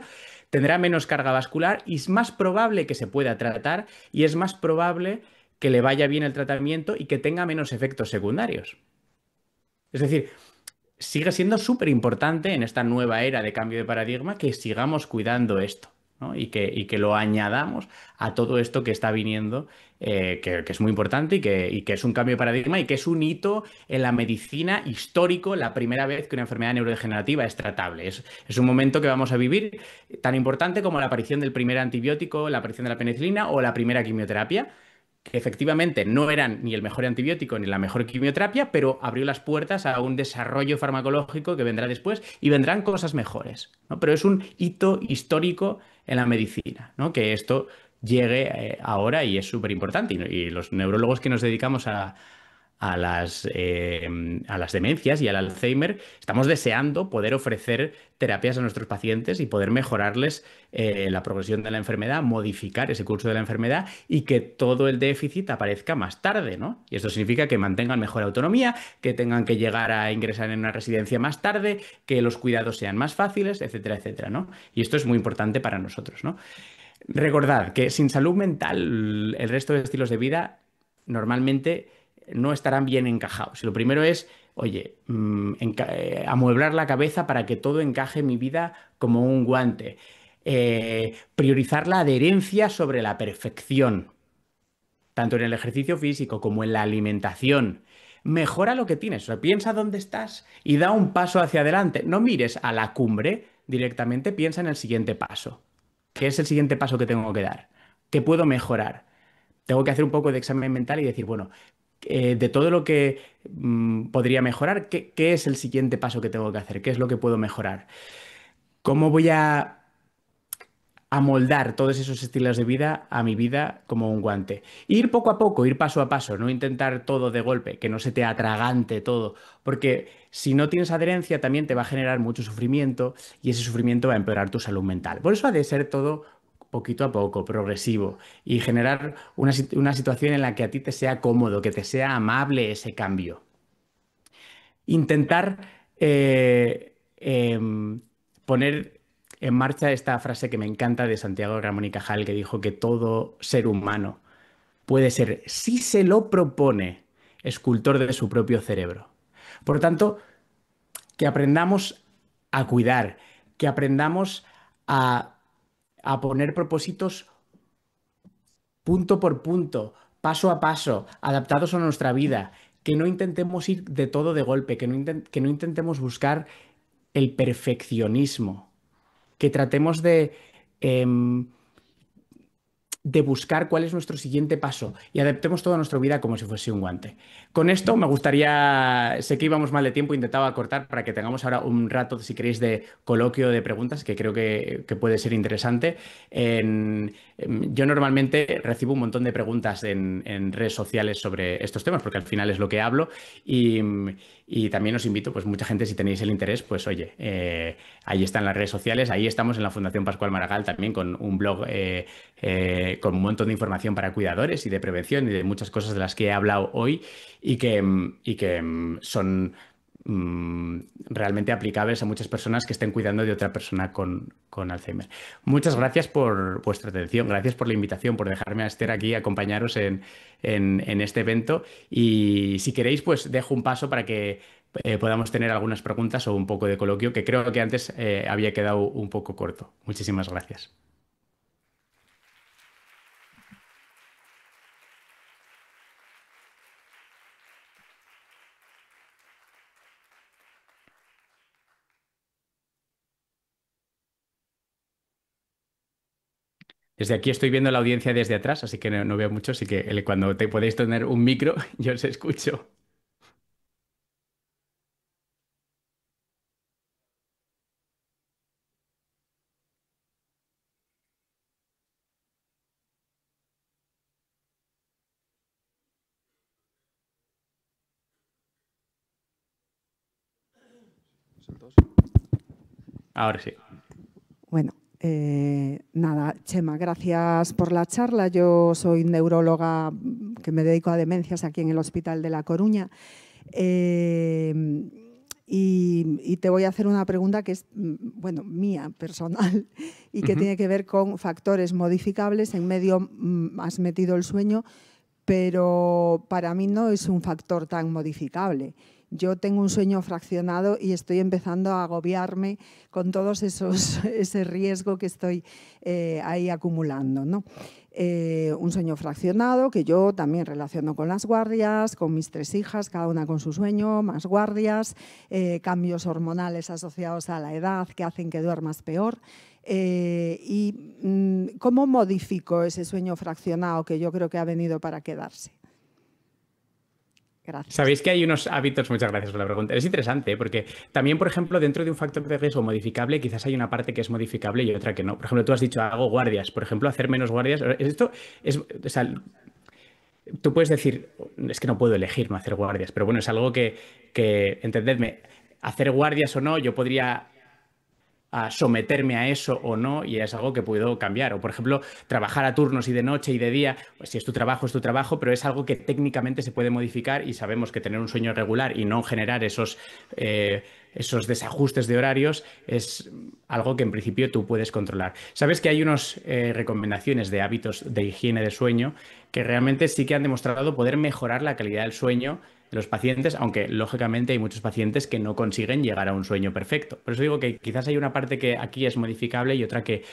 tendrá menos carga vascular y es más probable que se pueda tratar y es más probable que le vaya bien el tratamiento y que tenga menos efectos secundarios. Es decir, sigue siendo súper importante en esta nueva era de cambio de paradigma que sigamos cuidando esto, ¿no? Y que lo añadamos a todo esto que está viniendo, que es muy importante y que es un cambio de paradigma y que es un hito en la medicina histórico, la primera vez que una enfermedad neurodegenerativa es tratable. Es un momento que vamos a vivir tan importante como la aparición del primer antibiótico, la aparición de la penicilina o la primera quimioterapia. que efectivamente no eran ni el mejor antibiótico ni la mejor quimioterapia, pero abrió las puertas a un desarrollo farmacológico que vendrá después y vendrán cosas mejores, ¿no? Pero es un hito histórico en la medicina, ¿no? Que esto llegue ahora y es súper importante. Y los neurólogos que nos dedicamos a las demencias y al Alzheimer, estamos deseando poder ofrecer terapias a nuestros pacientes y poder mejorarles la progresión de la enfermedad, modificar ese curso de la enfermedad y que todo el déficit aparezca más tarde, ¿no? Y esto significa que mantengan mejor autonomía, que tengan que llegar a ingresar en una residencia más tarde, que los cuidados sean más fáciles, etcétera, etcétera, ¿no? Y esto es muy importante para nosotros, ¿no? Recordad que sin salud mental, el resto de estilos de vida normalmente no estarán bien encajados. Y lo primero es, oye, amueblar la cabeza para que todo encaje en mi vida como un guante. Priorizar la adherencia sobre la perfección, tanto en el ejercicio físico como en la alimentación. Mejora lo que tienes, o sea, piensa dónde estás y da un paso hacia adelante. No mires a la cumbre directamente, piensa en el siguiente paso. ¿Qué es el siguiente paso que tengo que dar? ¿Qué puedo mejorar? Tengo que hacer un poco de examen mental y decir, bueno, de todo lo que podría mejorar, ¿qué es el siguiente paso que tengo que hacer? ¿Qué es lo que puedo mejorar? ¿Cómo voy a amoldar todos esos estilos de vida a mi vida como un guante? Ir poco a poco, ir paso a paso, no intentar todo de golpe, que no se te atragante todo, porque si no tienes adherencia también te va a generar mucho sufrimiento y ese sufrimiento va a empeorar tu salud mental. Por eso ha de ser todo poquito a poco, progresivo, y generar una situación en la que a ti te sea cómodo, que te sea amable ese cambio. Intentar poner en marcha esta frase que me encanta de Santiago Ramón y Cajal, que dijo que todo ser humano puede ser, si se lo propone, escultor de su propio cerebro. Por tanto, que aprendamos a cuidar, que aprendamos a poner propósitos punto por punto, paso a paso, adaptados a nuestra vida, que no intentemos ir de todo de golpe, que no intentemos buscar el perfeccionismo, que tratemos em, de buscar cuál es nuestro siguiente paso y adaptemos toda nuestra vida como si fuese un guante. Con esto me gustaría, sé que íbamos mal de tiempo, intentaba cortar para que tengamos ahora un rato, si queréis, de coloquio de preguntas, que creo que puede ser interesante. Yo normalmente recibo un montón de preguntas en redes sociales sobre estos temas, porque al final es lo que hablo y, y también os invito, pues mucha gente, si tenéis el interés, pues oye, ahí están las redes sociales, ahí estamos en la Fundación Pascual Maragall también con un blog con un montón de información para cuidadores y de prevención y de muchas cosas de las que he hablado hoy y que son realmente aplicables a muchas personas que estén cuidando de otra persona con Alzheimer. Muchas gracias por vuestra atención, gracias por la invitación, por dejarme a Esther aquí acompañaros en este evento y si queréis, pues dejo un paso para que podamos tener algunas preguntas o un poco de coloquio, que creo que antes había quedado un poco corto. Muchísimas gracias. Desde aquí estoy viendo la audiencia desde atrás, así que no veo mucho, así que cuando te podéis tener un micro, yo os escucho. Ahora sí.
Bueno, nada, Chema, gracias por la charla. Yo soy neuróloga que me dedico a demencias aquí en el Hospital de La Coruña. Y te voy a hacer una pregunta que es, bueno, mía, personal, y que tiene que ver con factores modificables. En medio has metido el sueño, pero para mí no es un factor tan modificable. Yo tengo un sueño fraccionado y estoy empezando a agobiarme con todos ese riesgo que estoy ahí acumulando, ¿no? Un sueño fraccionado que yo también relaciono con las guardias, con mis 3 hijas, cada una con su sueño, más guardias, cambios hormonales asociados a la edad que hacen que duermas peor. ¿Y cómo modifico ese sueño fraccionado que yo creo que ha venido para quedarse? Gracias.
Sabéis que hay unos hábitos, muchas gracias por la pregunta. Es interesante, ¿eh? Porque también, por ejemplo, dentro de un factor de riesgo modificable, quizás hay una parte que es modificable y otra que no. Por ejemplo, tú has dicho, hago guardias. Por ejemplo, hacer menos guardias. Esto es, o sea, tú puedes decir, es que no puedo elegir no hacer guardias, pero bueno, es algo que entendedme, hacer guardias o no, yo podría someterme a eso o no, y es algo que puedo cambiar. O, por ejemplo, trabajar a turnos y de noche y de día, pues si es tu trabajo, pero es algo que técnicamente se puede modificar y sabemos que tener un sueño regular y no generar esos desajustes de horarios es algo que en principio tú puedes controlar. Sabes que hay unas recomendaciones de hábitos de higiene de sueño que realmente sí que han demostrado poder mejorar la calidad del sueño de los pacientes, aunque lógicamente hay muchos pacientes que no consiguen llegar a un sueño perfecto. Por eso digo que quizás hay una parte que aquí es modificable y otra que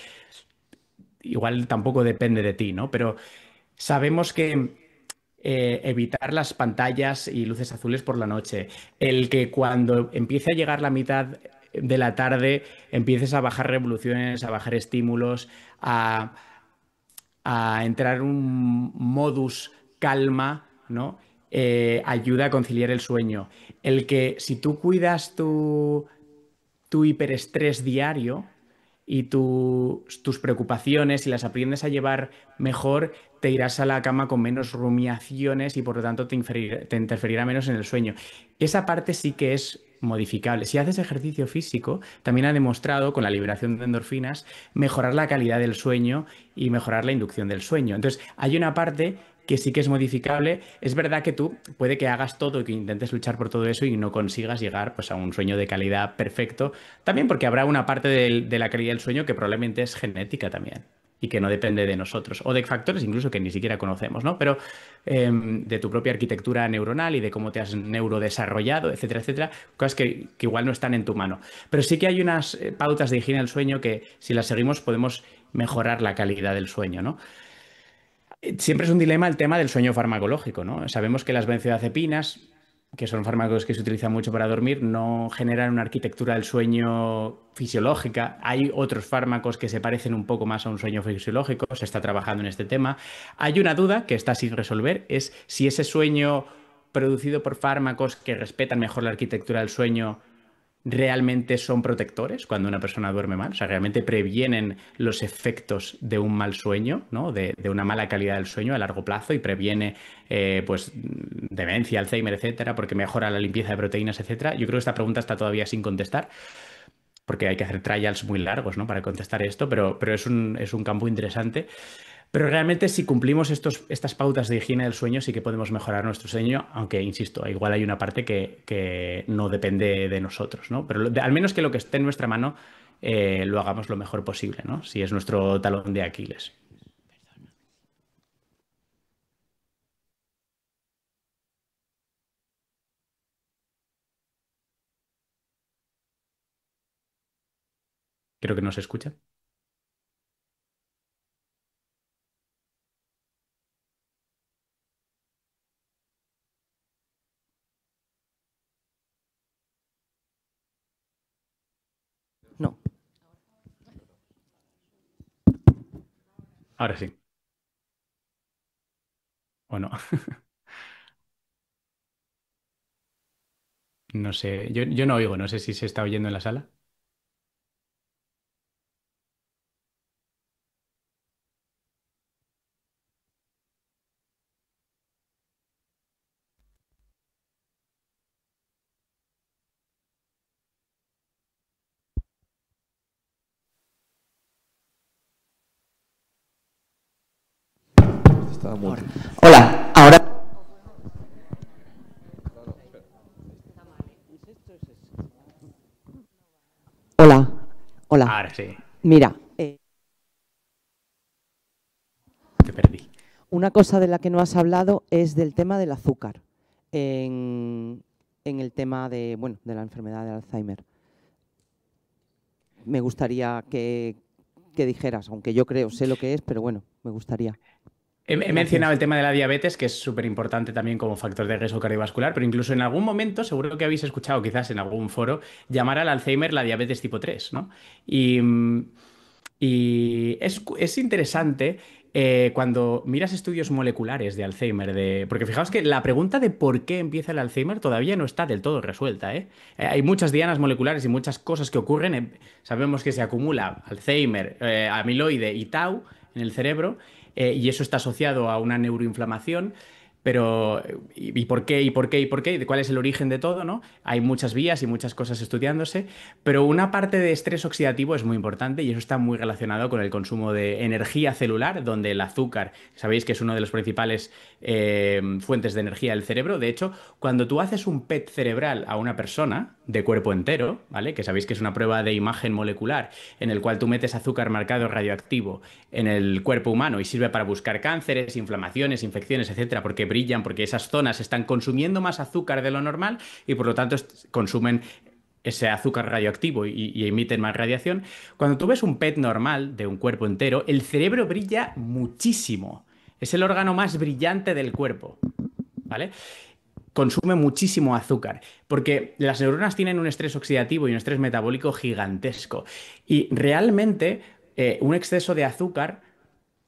igual tampoco depende de ti, ¿no? Pero sabemos que evitar las pantallas y luces azules por la noche, el que cuando empiece a llegar la mitad de la tarde empieces a bajar revoluciones, a bajar estímulos, a, a entrar en un modus calma, ¿no? Ayuda a conciliar el sueño. El que si tú cuidas tu hiperestrés diario y tus preocupaciones y las aprendes a llevar mejor, te irás a la cama con menos rumiaciones y por lo tanto te interferirá menos en el sueño. Esa parte sí que es modificable. Si haces ejercicio físico, también ha demostrado con la liberación de endorfinas mejorar la calidad del sueño y mejorar la inducción del sueño. Entonces, hay una parte que sí que es modificable. Es verdad que tú puede que hagas todo y que intentes luchar por todo eso y no consigas llegar pues, a un sueño de calidad perfecto. También porque habrá una parte de la calidad del sueño que probablemente es genética también y que no depende de nosotros o de factores incluso que ni siquiera conocemos, ¿no? Pero de tu propia arquitectura neuronal y de cómo te has neurodesarrollado, etcétera, etcétera, cosas que igual no están en tu mano. Pero sí que hay unas pautas de higiene del sueño que si las seguimos podemos mejorar la calidad del sueño, ¿no? Siempre es un dilema el tema del sueño farmacológico, ¿no? Sabemos que las benzodiazepinas, que son fármacos que se utilizan mucho para dormir, no generan una arquitectura del sueño fisiológica. Hay otros fármacos que se parecen un poco más a un sueño fisiológico, se está trabajando en este tema. Hay una duda que está sin resolver, es si ese sueño producido por fármacos que respetan mejor la arquitectura del sueño realmente son protectores cuando una persona duerme mal, o sea, realmente previenen los efectos de un mal sueño, ¿no? De una mala calidad del sueño a largo plazo y previene pues demencia, Alzheimer, etcétera, porque mejora la limpieza de proteínas, etcétera. Yo creo que esta pregunta está todavía sin contestar porque hay que hacer trials muy largos, ¿no? Para contestar esto, pero es un campo interesante. Pero realmente si cumplimos estas pautas de higiene del sueño sí que podemos mejorar nuestro sueño, aunque, insisto, igual hay una parte que no depende de nosotros, ¿no? Pero al menos que lo que esté en nuestra mano lo hagamos lo mejor posible, ¿no? Si es nuestro talón de Aquiles. Creo que no se escucha.
No.
Ahora sí. ¿O no? No sé. Yo no oigo. No sé si se está oyendo en la sala.
Estaba muerto. Hola, ahora. Hola, hola.
Ahora sí.
Mira,
Te perdí.
una cosa de la que no has hablado es del tema del azúcar en el tema de, bueno, de la enfermedad de Alzheimer. Me gustaría que dijeras, aunque yo creo, sé lo que es, pero bueno, me gustaría.
He mencionado el tema de la diabetes, que es súper importante también como factor de riesgo cardiovascular, pero incluso en algún momento, seguro que habéis escuchado quizás en algún foro, llamar al Alzheimer la diabetes tipo 3, ¿no? Y Y es interesante cuando miras estudios moleculares de Alzheimer, porque fijaos que la pregunta de por qué empieza el Alzheimer todavía no está del todo resuelta, ¿eh? Hay muchas dianas moleculares y muchas cosas que ocurren. Sabemos que se acumula Alzheimer, amiloide y tau en el cerebro, y eso está asociado a una neuroinflamación. Pero, ¿y por qué? ¿Y por qué? ¿Y por qué? ¿De cuál es el origen de todo, no? Hay muchas vías y muchas cosas estudiándose, pero una parte de estrés oxidativo es muy importante y eso está muy relacionado con el consumo de energía celular, donde el azúcar, sabéis que es uno de los principales fuentes de energía del cerebro. De hecho, cuando tú haces un PET cerebral a una persona de cuerpo entero, ¿vale? Que sabéis que es una prueba de imagen molecular en el cual tú metes azúcar marcado radioactivo en el cuerpo humano y sirve para buscar cánceres, inflamaciones, infecciones, etcétera, porque brillan, porque esas zonas están consumiendo más azúcar de lo normal y por lo tanto consumen ese azúcar radioactivo y emiten más radiación. Cuando tú ves un PET normal de un cuerpo entero, el cerebro brilla muchísimo. Es el órgano más brillante del cuerpo, ¿vale? Consume muchísimo azúcar, porque las neuronas tienen un estrés oxidativo y un estrés metabólico gigantesco. Y realmente un exceso de azúcar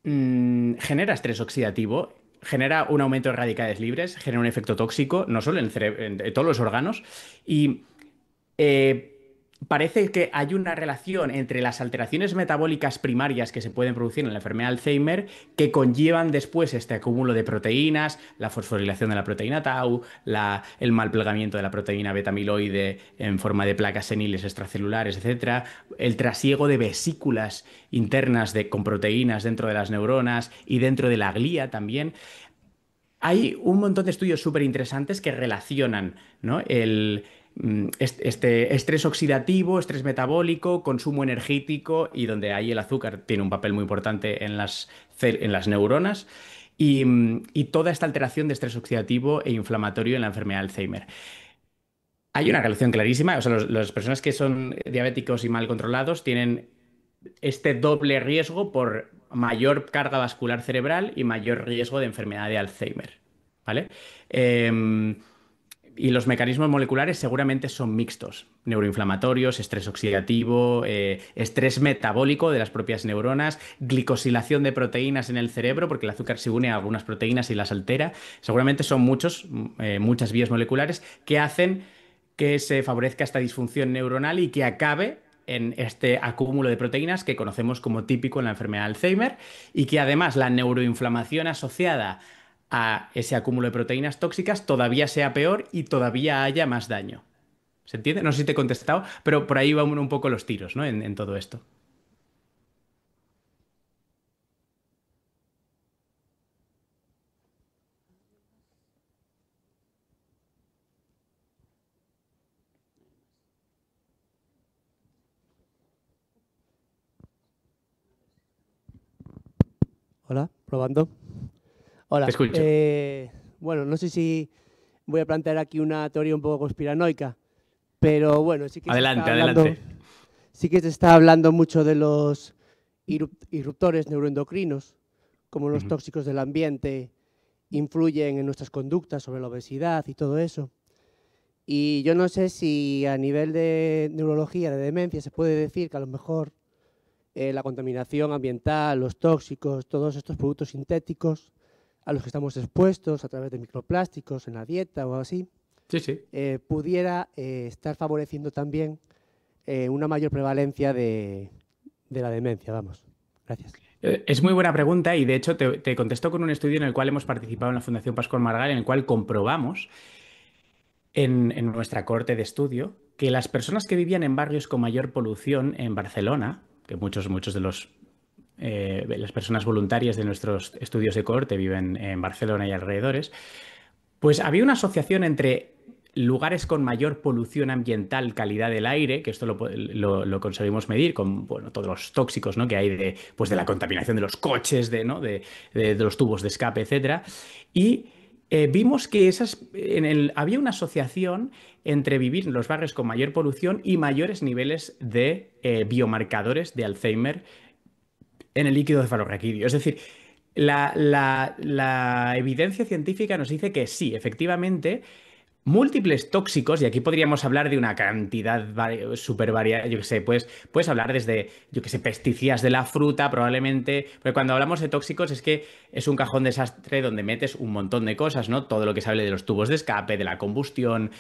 genera estrés oxidativo, genera un aumento de radicales libres, genera un efecto tóxico, no solo en el cerebro, en todos los órganos, y eh, parece que hay una relación entre las alteraciones metabólicas primarias que se pueden producir en la enfermedad de Alzheimer que conllevan después este acúmulo de proteínas, la fosforilación de la proteína tau, el mal plegamiento de la proteína beta-amiloide en forma de placas seniles extracelulares, etcétera, el trasiego de vesículas internas con proteínas dentro de las neuronas y dentro de la glía también. Hay un montón de estudios súper interesantes que relacionan, ¿no? Este estrés oxidativo, estrés metabólico, consumo energético y donde ahí el azúcar tiene un papel muy importante en las neuronas y toda esta alteración de estrés oxidativo e inflamatorio en la enfermedad de Alzheimer. Hay una relación clarísima, o sea, las personas que son diabéticos y mal controlados tienen este doble riesgo por mayor carga vascular cerebral y mayor riesgo de enfermedad de Alzheimer, ¿vale? Y los mecanismos moleculares seguramente son mixtos, neuroinflamatorios, estrés oxidativo, estrés metabólico de las propias neuronas, glicosilación de proteínas en el cerebro, porque el azúcar se une a algunas proteínas y las altera. Seguramente son muchas vías moleculares que hacen que se favorezca esta disfunción neuronal y que acabe en este acúmulo de proteínas que conocemos como típico en la enfermedad de Alzheimer y que además la neuroinflamación asociada a ese acúmulo de proteínas tóxicas todavía sea peor y todavía haya más daño. ¿Se entiende? No sé si te he contestado, pero por ahí van un poco los tiros, ¿no? En todo esto.
Hola, probando. Hola.
Te escucho.
Bueno, no sé si voy a plantear aquí una teoría un poco conspiranoica, pero bueno, sí que
Adelante.
Sí que se está hablando mucho de los irruptores neuroendocrinos, como los tóxicos del ambiente influyen en nuestras conductas sobre la obesidad y todo eso. Y yo no sé si a nivel de neurología, de demencia, se puede decir que a lo mejor la contaminación ambiental, los tóxicos, todos estos productos sintéticos a los que estamos expuestos a través de microplásticos en la dieta o así,
Sí.
pudiera estar favoreciendo también una mayor prevalencia de la demencia, vamos. Gracias.
Es muy buena pregunta y de hecho te contesto con un estudio en el cual hemos participado en la Fundación Pascual Maragall, en el cual comprobamos en nuestra cohorte de estudio que las personas que vivían en barrios con mayor polución en Barcelona, que muchos de las personas voluntarias de nuestros estudios de cohorte viven en Barcelona y alrededores, pues había una asociación entre lugares con mayor polución ambiental, calidad del aire, que esto lo conseguimos medir con todos los tóxicos, ¿no? Que hay de la contaminación de los coches, de los tubos de escape, etcétera. Y vimos que había una asociación entre vivir en los barrios con mayor polución y mayores niveles de biomarcadores de Alzheimer en el líquido cefalorraquídeo. Es decir, la evidencia científica nos dice que sí, efectivamente, múltiples tóxicos, y aquí podríamos hablar de una cantidad súper variada, yo que sé, puedes hablar desde, yo que sé, pesticidas de la fruta, probablemente, porque cuando hablamos de tóxicos es que es un cajón desastre donde metes un montón de cosas, ¿no? Todo lo que se hable de los tubos de escape, de la combustión,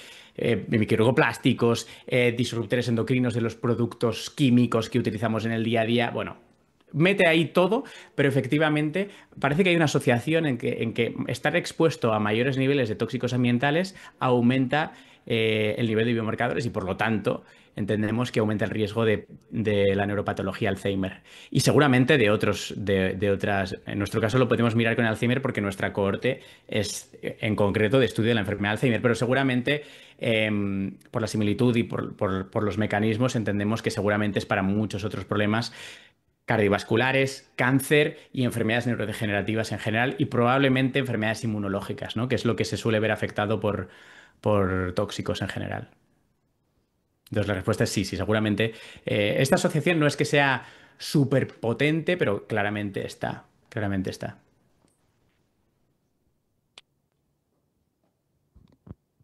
microplásticos, disruptores endocrinos de los productos químicos que utilizamos en el día a día, bueno. Mete ahí todo, pero efectivamente parece que hay una asociación en que estar expuesto a mayores niveles de tóxicos ambientales aumenta el nivel de biomarcadores y por lo tanto entendemos que aumenta el riesgo de la neuropatología Alzheimer. Y seguramente de otras, en nuestro caso lo podemos mirar con Alzheimer porque nuestra cohorte es en concreto de estudio de la enfermedad de Alzheimer, pero seguramente por la similitud y por los mecanismos entendemos que seguramente es para muchos otros problemas cardiovasculares, cáncer y enfermedades neurodegenerativas en general y probablemente enfermedades inmunológicas, ¿no? Que es lo que se suele ver afectado por tóxicos en general. Entonces la respuesta es sí, sí, seguramente. Esta asociación no es que sea súper potente, pero claramente está, claramente está.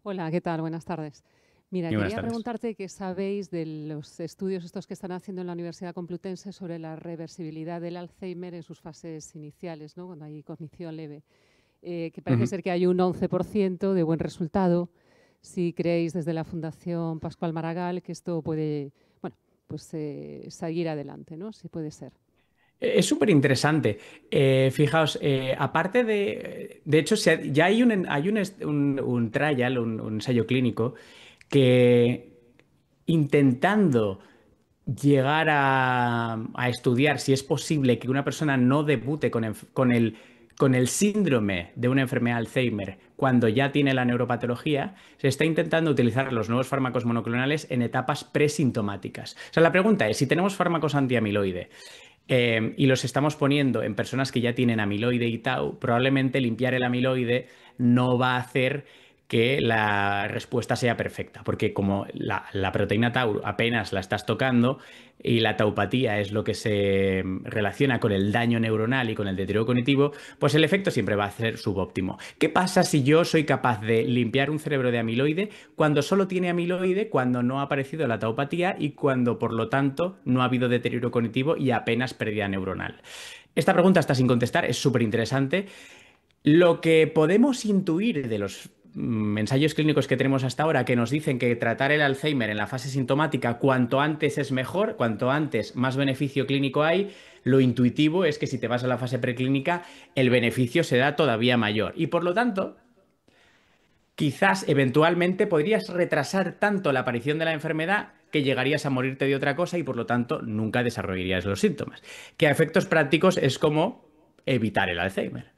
Hola, ¿qué tal? Buenas tardes. Mira,
Muy buenas
quería
tardes.
preguntarte qué sabéis de los estudios estos que están haciendo en la Universidad Complutense sobre la reversibilidad del Alzheimer en sus fases iniciales, ¿no? Cuando hay cognición leve. Que parece ser que hay un 11% de buen resultado. Si creéis desde la Fundación Pascual Maragall que esto puede, bueno, pues seguir adelante, ¿no? Si puede ser.
Es súper interesante. Fijaos, aparte de hecho, ya hay un trial, un ensayo clínico, que intentando llegar a estudiar si es posible que una persona no debute con el síndrome de una enfermedad de Alzheimer cuando ya tiene la neuropatología, se está intentando utilizar los nuevos fármacos monoclonales en etapas presintomáticas. O sea, la pregunta es, si tenemos fármacos antiamiloide y los estamos poniendo en personas que ya tienen amiloide y tau, probablemente limpiar el amiloide no va a hacer que la respuesta sea perfecta, porque como la proteína tau apenas la estás tocando y la taupatía es lo que se relaciona con el daño neuronal y con el deterioro cognitivo, pues el efecto siempre va a ser subóptimo. ¿Qué pasa si yo soy capaz de limpiar un cerebro de amiloide cuando solo tiene amiloide, cuando no ha aparecido la taupatía y cuando, por lo tanto, no ha habido deterioro cognitivo y apenas pérdida neuronal? Esta pregunta está sin contestar, es súper interesante. Lo que podemos intuir de los ensayos clínicos que tenemos hasta ahora, que nos dicen que tratar el Alzheimer en la fase sintomática cuanto antes es mejor, cuanto antes más beneficio clínico hay, lo intuitivo es que si te vas a la fase preclínica, el beneficio será todavía mayor. Y por lo tanto, quizás eventualmente podrías retrasar tanto la aparición de la enfermedad que llegarías a morirte de otra cosa y por lo tanto nunca desarrollarías los síntomas. Que a efectos prácticos es como evitar el Alzheimer.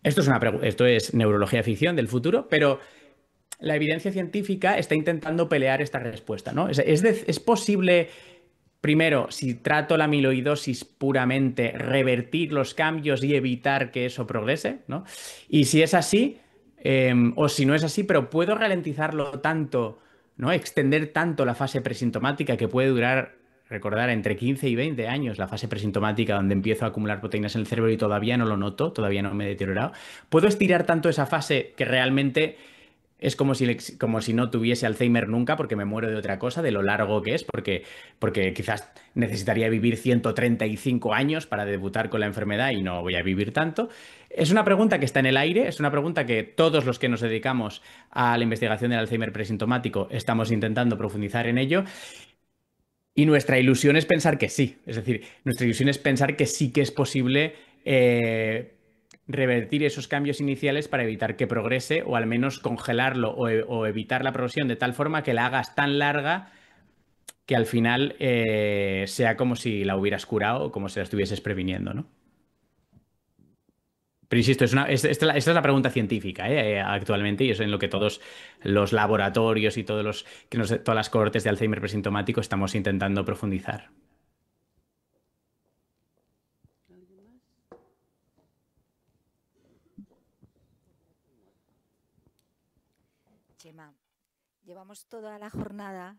Esto es neurología ficción del futuro, pero la evidencia científica está intentando pelear esta respuesta, ¿no? Es posible, primero, si trato la amiloidosis puramente, revertir los cambios y evitar que eso progrese, ¿no? Y si es así, o si no es así, pero puedo ralentizarlo tanto, ¿no? Extender tanto la fase presintomática que puede durar, recordar, entre 15 y 20 años, la fase presintomática donde empiezo a acumular proteínas en el cerebro y todavía no lo noto, todavía no me he deteriorado. Puedo estirar tanto esa fase que realmente es como si no tuviese Alzheimer nunca, porque me muero de otra cosa, de lo largo que es, porque quizás necesitaría vivir 135 años para debutar con la enfermedad y no voy a vivir tanto. Es una pregunta que está en el aire, es una pregunta que todos los que nos dedicamos a la investigación del Alzheimer presintomático estamos intentando profundizar en ello. Y nuestra ilusión es pensar que sí. Es decir, nuestra ilusión es pensar que sí que es posible revertir esos cambios iniciales para evitar que progrese o al menos congelarlo o evitar la progresión de tal forma que la hagas tan larga que al final sea como si la hubieras curado o como si la estuvieses previniendo, ¿no? Pero insisto, esta es la pregunta científica actualmente y es en lo que todos los laboratorios y todas las cohortes de Alzheimer presintomático estamos intentando profundizar.
Chema, llevamos toda la jornada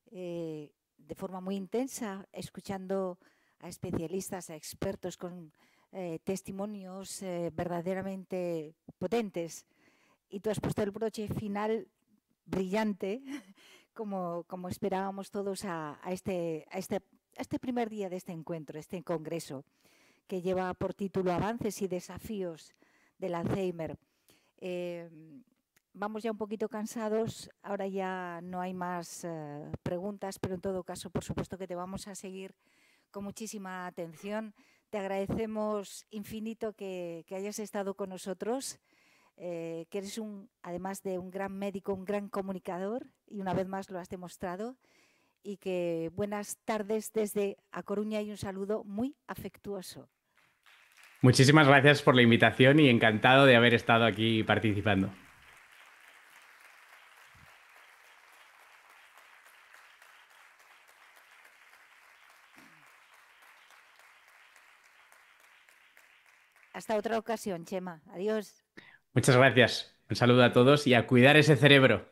de forma muy intensa escuchando a especialistas, a expertos con testimonios verdaderamente potentes. Y tú has puesto el broche final brillante, como esperábamos todos a este primer día de este encuentro, este congreso, que lleva por título Avances y desafíos del Alzheimer. Vamos ya un poquito cansados, ahora ya no hay más preguntas, pero en todo caso, por supuesto que te vamos a seguir con muchísima atención. Te agradecemos infinito que hayas estado con nosotros, que eres además de un gran médico, un gran comunicador, y una vez más lo has demostrado, y que buenas tardes desde A Coruña y un saludo muy afectuoso.
Muchísimas gracias por la invitación y encantado de haber estado aquí participando.
Hasta otra ocasión, Chema. Adiós.
Muchas gracias. Un saludo a todos y a cuidar ese cerebro.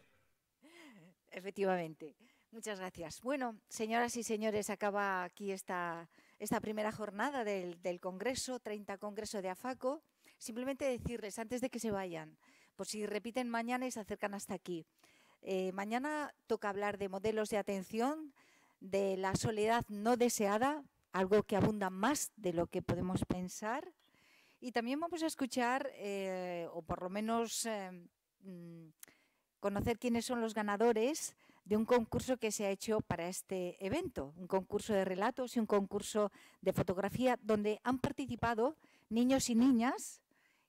Efectivamente. Muchas gracias. Bueno, señoras y señores, acaba aquí esta primera jornada del Congreso, 30 Congreso de AFACO. Simplemente decirles, antes de que se vayan, por si repiten mañana y se acercan hasta aquí. Mañana toca hablar de modelos de atención, de la soledad no deseada, algo que abunda más de lo que podemos pensar. Y también vamos a escuchar, o por lo menos conocer quiénes son los ganadores de un concurso que se ha hecho para este evento, un concurso de relatos y un concurso de fotografía donde han participado niños y niñas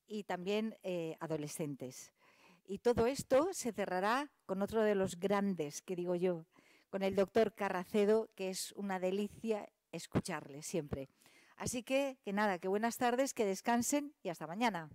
y también adolescentes. Y todo esto se cerrará con otro de los grandes, que digo yo, con el doctor Carracedo, que es una delicia escucharle siempre. Así que nada, que buenas tardes, que descansen y hasta mañana.